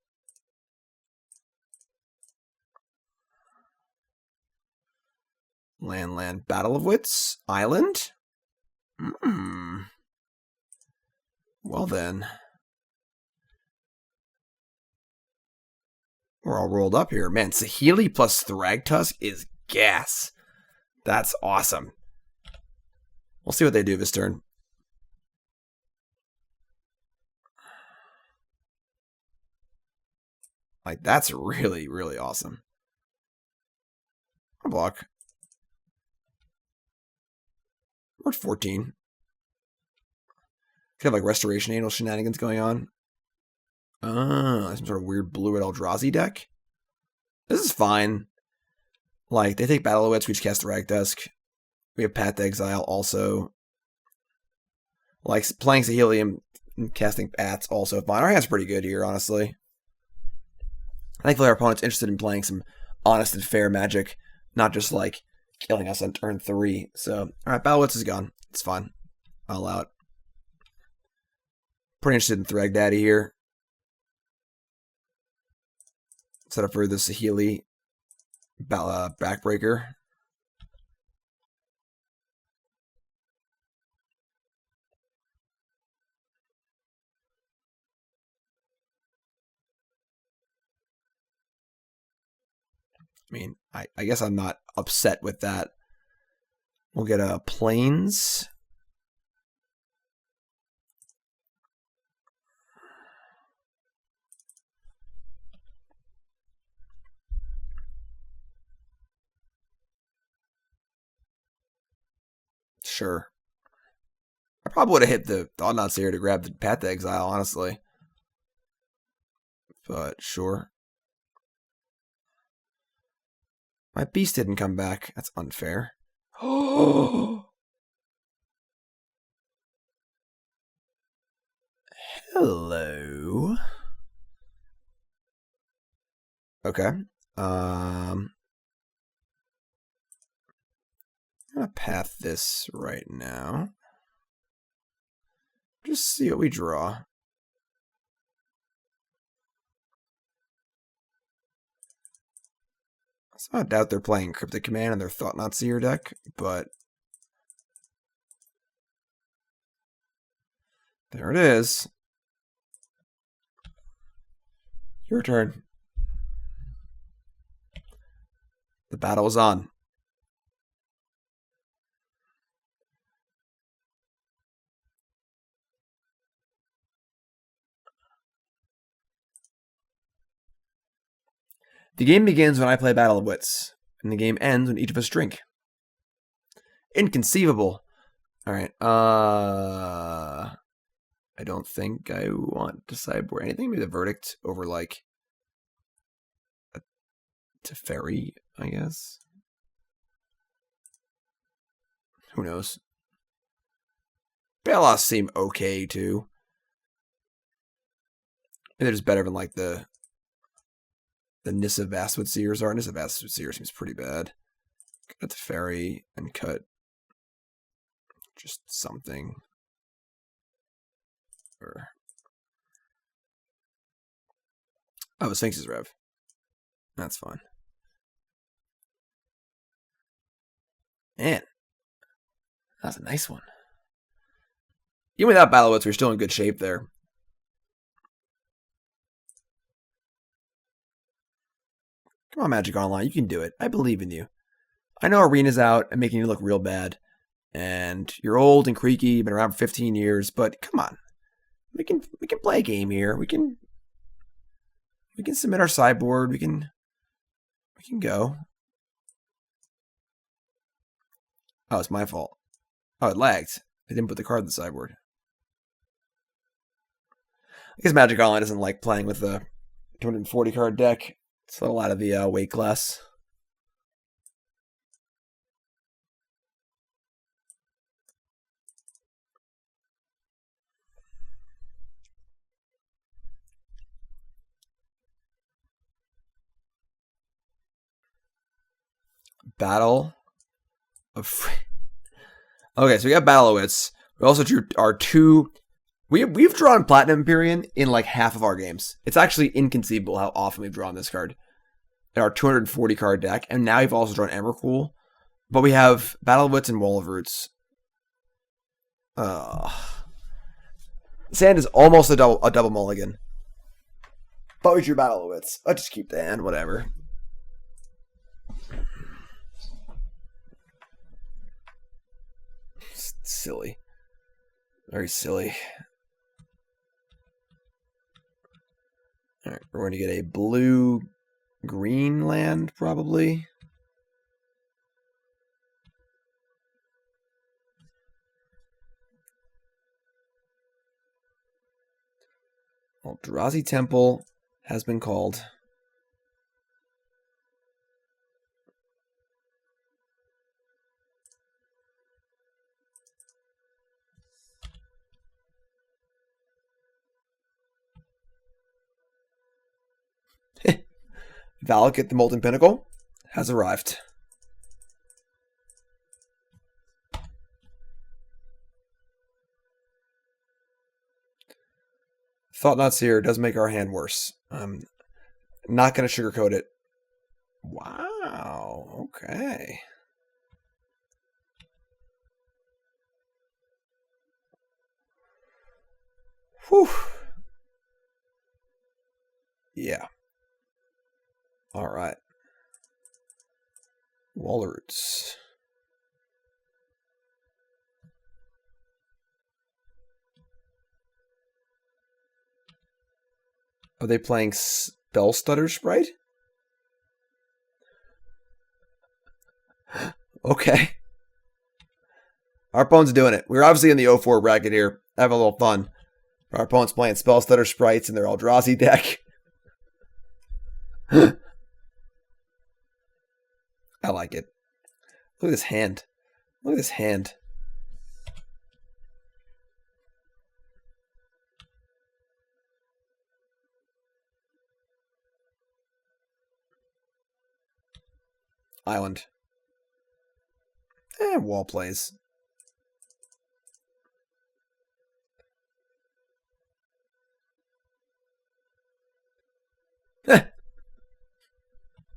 A: Land. Battle of Wits? Island? Well then. We're all rolled up here. Man, Saheeli plus Thragtusk is gas. That's awesome. We'll see what they do this turn. Like, that's really, really awesome. I'll block. We're at 14. Could have like Restoration Angel shenanigans going on. Some sort of weird blue red Eldrazi deck. This is fine. Like, they take Battle of Wits, we just cast Thragtusk. We have Path to Exile also. Like, playing Saheeli and casting Paths also fine. Our hand's pretty good here, honestly. Thankfully, our opponent's interested in playing some honest and fair Magic, not just like killing us on turn 3. So, alright, Battle of Wits is gone. It's fine. I'll allow it. Pretty interested in Thrag Daddy here. Set up for the Saheeli backbreaker. I mean, I guess I'm not upset with that. We'll get a Plains. Sure. I probably would have hit the Thought-Knot Seer to grab the Path to Exile, honestly. But sure. My beast didn't come back. That's unfair. Oh! Hello. Okay. I'm gonna path this right now. Just see what we draw. So I doubt they're playing Cryptic Command in their Thought-Knot Seer deck, but there it is. Your turn. The battle is on. The game begins when I play Battle of Wits, and the game ends when each of us drink. Inconceivable. Alright, I don't think I want to sideboard anything. Maybe the Verdict over, like, a Teferi, I guess. Who knows? Balos seem okay, too. Maybe they're just better than, like, the Nissa Vastwood Seers are. Nissa Vastwood Seer seems pretty bad. Cut Teferi and cut just something. Or oh, Sphinx's Rev. That's fine. Man, that's a nice one. Even without Battle of Wits, we're still in good shape there. Come on, Magic Online, you can do it. I believe in you. I know Arena's out and making you look real bad, and you're old and creaky. You've been around for 15 years, but come on, we can play a game here. We can submit our sideboard. We can go. Oh, it's my fault. Oh, it lagged. I didn't put the card in the sideboard. I guess Magic Online doesn't like playing with the 240 card deck. It's a little out of the weight class. Battle of... Okay, so we got Battle of Wits. We also drew our two... We've drawn Platinum Empyrean in like half of our games. It's actually inconceivable how often we've drawn this card in our 240 card deck, and now we've also drawn Emrakul. But we have Battle of Wits and Wall of Roots. Sand is almost a double mulligan. But we drew Battle of Wits. I'll just keep the hand, whatever. Silly. Very silly. Alright, we're going to get a blue-green land, probably. Eldrazi Temple has been called. Valak at the Molten Pinnacle has arrived. Thought Knot's here does make our hand worse. I'm not going to sugarcoat it. Wow. Okay. Whew. Yeah. All right. Walroots. Are they playing Spell Stutter Sprite? Okay. Our opponent's doing it. We're obviously in the 0-4 bracket here. Having a little fun. Our opponent's playing Spell Stutter Sprites in their Eldrazi deck. I like it. Look at this hand. Look at this hand. Island. Wall plays.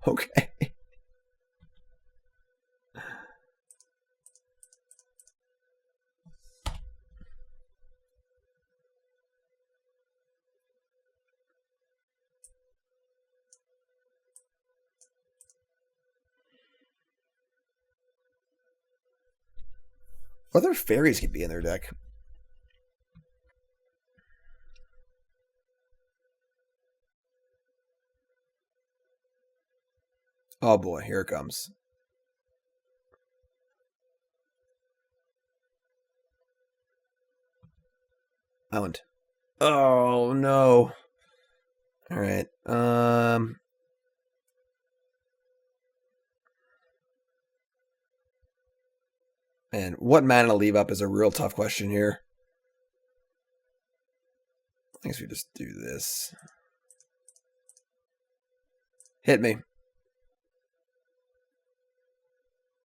A: Okay. Other fairies could be in their deck. Oh boy, here it comes. Island. Oh no. All right. And what mana to leave up is a real tough question here. I guess we just do this. Hit me.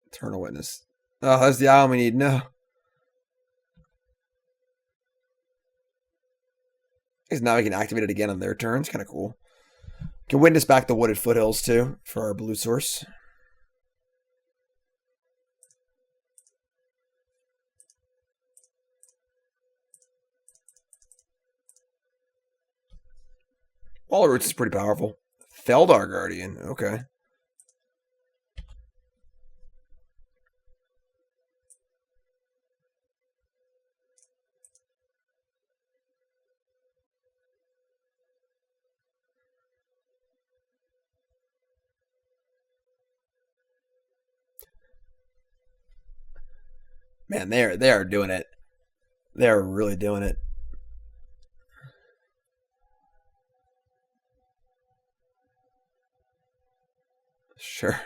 A: Eternal Witness. Oh, that's the island we need. No. Because now we can activate it again on their turn. It's kind of cool. Can witness back the Wooded Foothills too for our blue source. Walroots is pretty powerful. Felidar Guardian. Okay. Man, they are doing it. They are really doing it. Sure.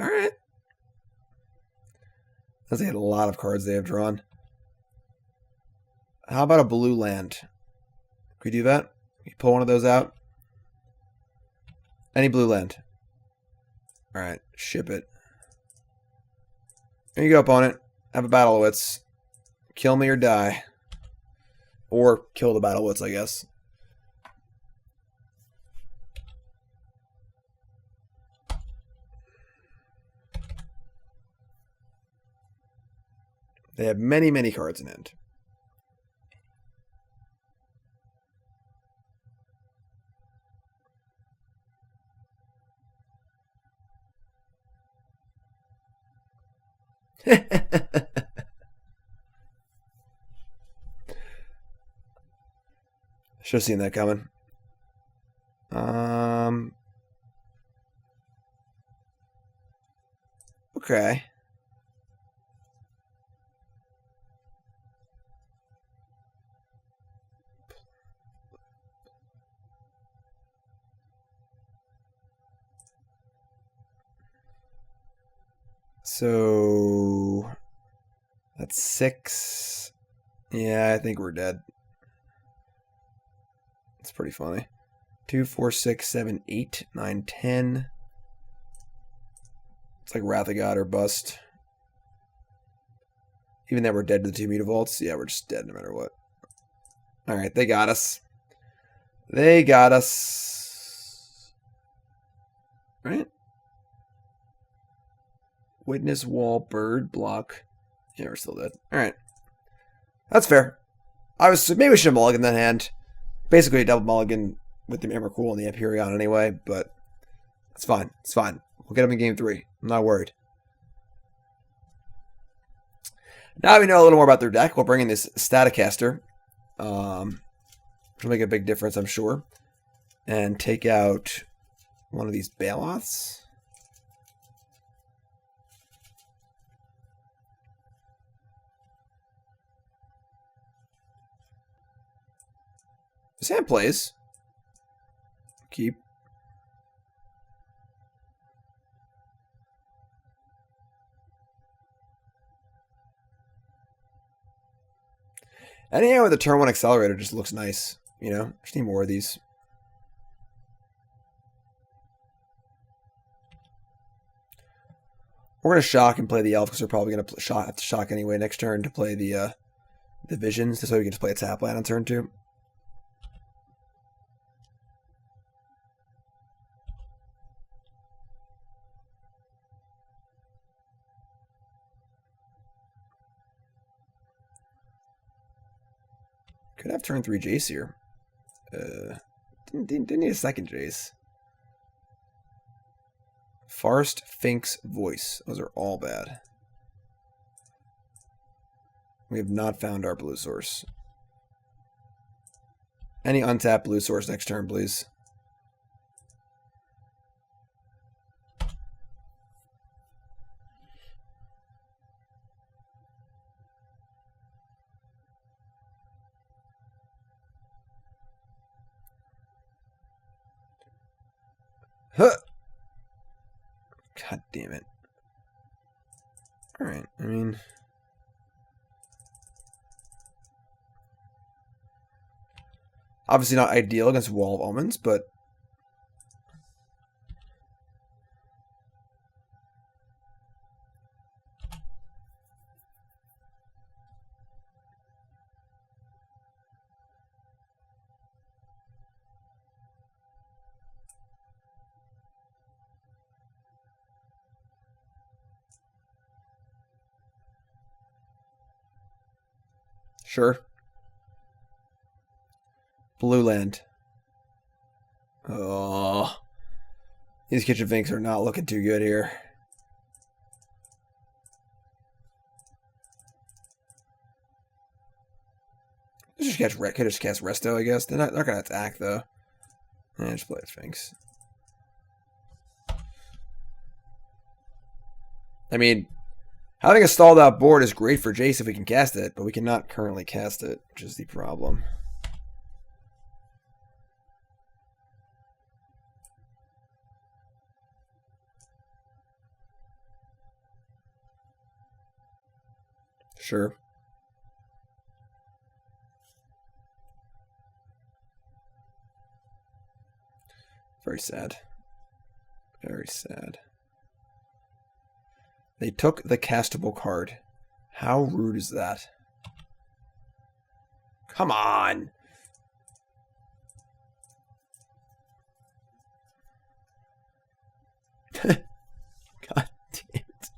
A: All right. That's a lot of cards they have drawn. How about a blue land? Can we do that? Can we pull one of those out? Any blue land. All right, ship it. Here you go, opponent. Have a Battle of Wits. Kill me or die. Or kill the Battle of Wits, I guess. They have many, many cards in hand. Should have seen that coming. Okay. So that's 6. Yeah, I think we're dead. It's pretty funny. 2, 4, 6, 7, 8, 9, 10. It's like Wrath of God or bust. Even though we're dead to the 2 Mutavaults. Yeah, we're just dead no matter what. Alright, they got us. They got us. Right? Witness wall, bird, block. Yeah, we're still dead. Alright. That's fair. Maybe we should have mulliganed that hand. Basically a double mulligan with the Emrakul and the Empyrean anyway, but it's fine. It's fine. We'll get him in game 3. I'm not worried. Now we know a little more about their deck. We'll bring in this Staticaster, which will make a big difference, I'm sure. And take out one of these Baloths. This hand plays. Keep. Any hand with a turn 1 accelerator just looks nice. You know, just need more of these. We're going to shock and play the elf because we're probably going to have to shock anyway next turn to play the visions. This way we can just play a tap land on turn 2. Could have turn 3 Jace here. Didn't need a second Jace. Forest, Finks, Voice. Those are all bad. We have not found our blue source. Any untapped blue source next turn, please. Huh. God damn it. Alright, I mean... obviously not ideal against Wall of Omens, but... sure. Blue land. Oh. These Kitchen Finks are not looking too good here. Just catch could just cast Resto, I guess. They're not gonna attack though. Yeah, just play Finks. I mean, having a stalled out board is great for Jace if we can cast it, but we cannot currently cast it, which is the problem. Sure. Very sad. Very sad. They took the castable card. How rude is that? Come on! God damn it.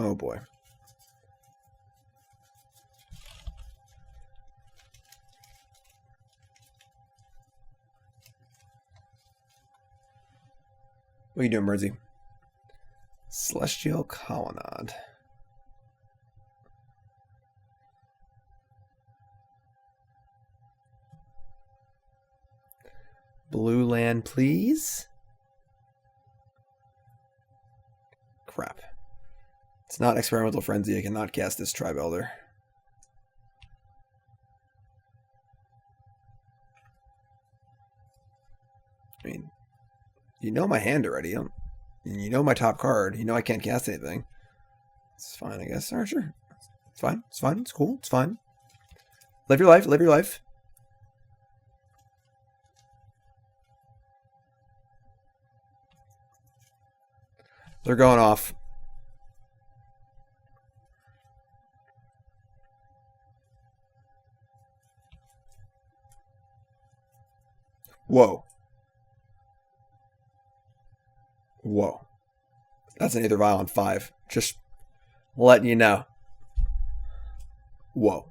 A: Oh boy. What are you doing, Mersey? Celestial Colonnade. Blue land, please. Crap. It's not Experimental Frenzy. I cannot cast this Tribe Elder. I mean, you know my hand already. You know my top card. You know I can't cast anything. It's fine, I guess. Alright, sure. It's fine. It's fine. It's cool. It's fine. Live your life. Live your life. They're going off. Whoa. Whoa. That's an Aether Vial on 5. Just letting you know. Whoa.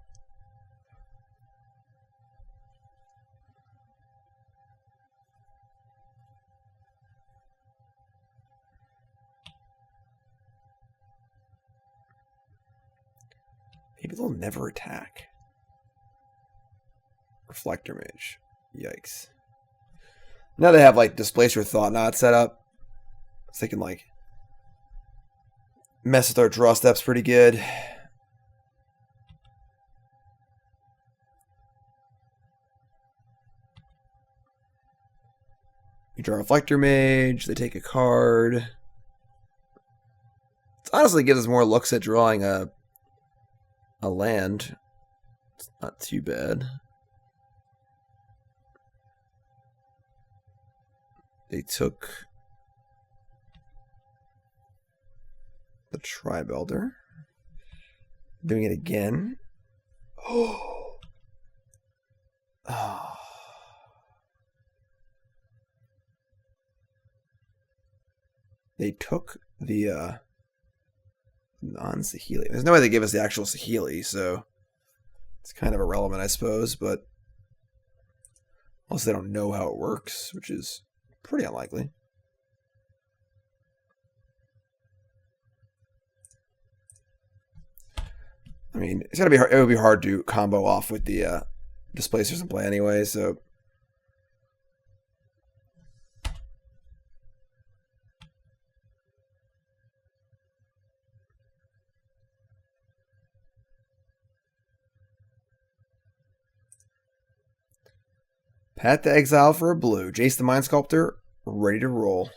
A: Maybe they'll never attack. Reflector Mage. Yikes. Now they have like Displacer Thought-Knot set up. So they can like mess with our draw steps pretty good. You draw Reflector Mage, they take a card. It honestly gives us more looks at drawing a land. It's not too bad. They took the Tribe Elder. Doing it again. Oh. Oh. They took the non-Saheeli. There's no way they gave us the actual Saheeli, so it's kind of irrelevant, I suppose, but also they don't know how it works, which is pretty unlikely. I mean, it's gotta be hard. It would be hard to combo off with the Displacers in play anyway, so. Path to Exile for a blue. Jace the Mind Sculptor, ready to roll.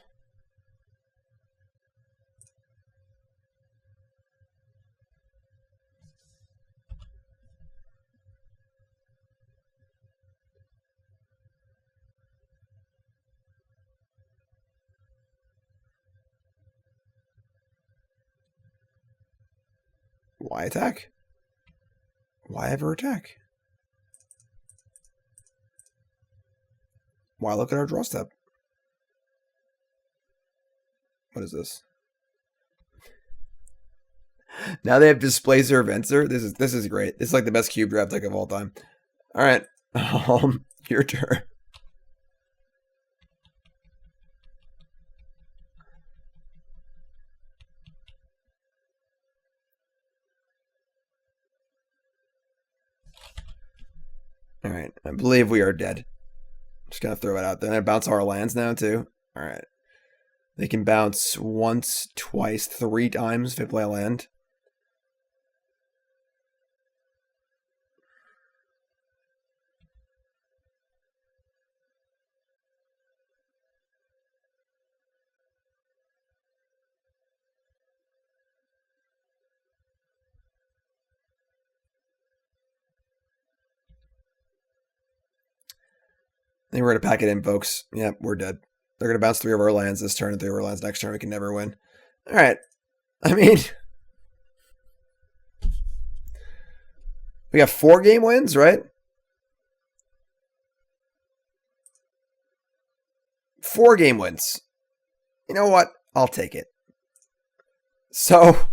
A: Why attack? Why ever attack? Why look at our draw step? What is this? Now they have Displacer Venser. This is great. This is like the best cube draft deck of all time. All right, your turn. All right, I believe we are dead. Just gonna throw it out there. And bounce our lands now too. All right, they can bounce once, twice, 3 times if they play a land. They were going to pack it in, folks. Yep, we're dead. They're going to bounce 3 of our lands this turn and 3 of our lands next turn. We can never win. All right. I mean, we got 4 game wins, right? 4 game wins. You know what? I'll take it. So,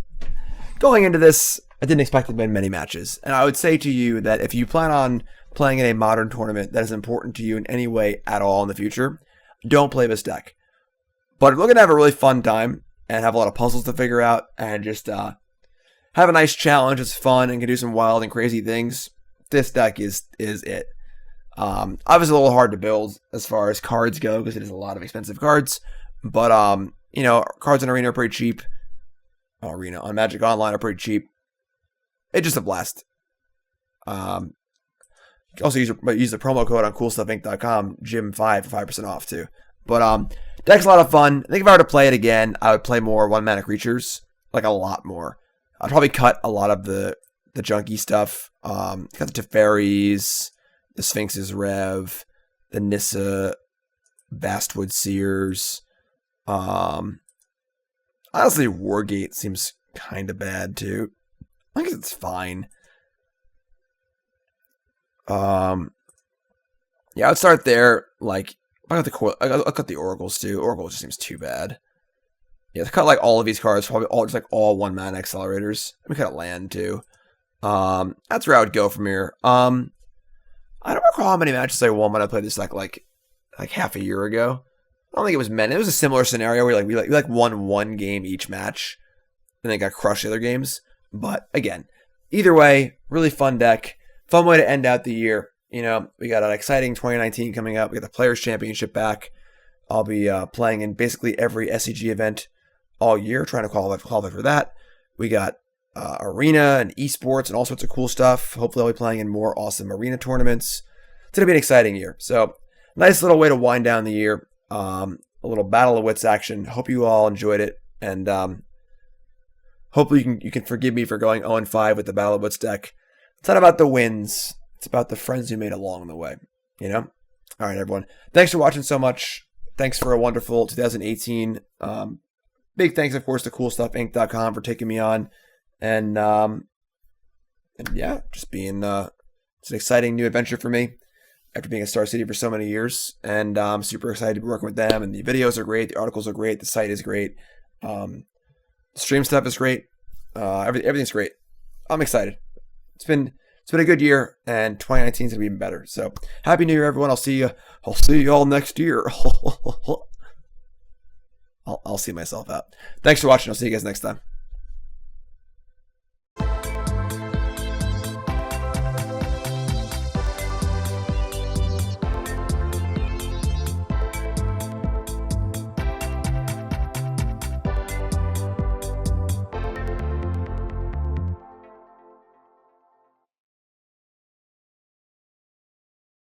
A: going into this, I didn't expect to win many matches. And I would say to you that if you plan on playing in a modern tournament that is important to you in any way at all in the future, don't play this deck. But if we're going to have a really fun time and have a lot of puzzles to figure out and just have a nice challenge, it's fun and can do some wild and crazy things, this deck is it. Obviously a little hard to build as far as cards go because it is a lot of expensive cards. But, you know, cards in Arena are pretty cheap. Arena on Magic Online are pretty cheap. It's just a blast. Also use the promo code on CoolStuffInc.com, Jim5 for 5% off too. But deck's a lot of fun. I think if I were to play it again, I would play more 1-mana creatures, like a lot more. I'd probably cut a lot of the junky stuff. Cut the Teferis, the Sphinx's Rev, the Nissa, Vastwood Seers. Honestly, Wargate seems kind of bad too. I guess it's fine. Yeah, I'd start there. Like, I got the Oracles too. Oracle just seems too bad. Yeah, to cut like all of these cards, probably all just like all 1-mana accelerators. Let me cut a land too. That's where I would go from here. I don't recall how many matches I won when I played this deck like half a year ago. I don't think it was many. It was a similar scenario where we won one game each match, and then got crushed the other games. But again, either way, really fun deck. Fun way to end out the year. You know, we got an exciting 2019 coming up. We got the Players Championship back. I'll be playing in basically every SCG event all year, trying to qualify for that. We got arena and esports and all sorts of cool stuff. Hopefully I'll be playing in more awesome arena tournaments. It's going to be an exciting year. So nice little way to wind down the year. A little Battle of Wits action. Hope you all enjoyed it. And hopefully you can forgive me for going 0-5 with the Battle of Wits deck. It's not about the wins. It's about the friends you made along the way. You know? All right, everyone. Thanks for watching so much. Thanks for a wonderful 2018. Big thanks, of course, to CoolStuffInc.com for taking me on. And yeah, just being it's an exciting new adventure for me after being at Star City for so many years. And I'm super excited to be working with them. And the videos are great. The articles are great. The site is great. The stream stuff is great. Everything's great. I'm excited. It's been a good year, and 2019 is gonna be even better. So happy New Year, everyone. I'll see you all next year. I'll see myself out. Thanks for watching. I'll see you guys next time.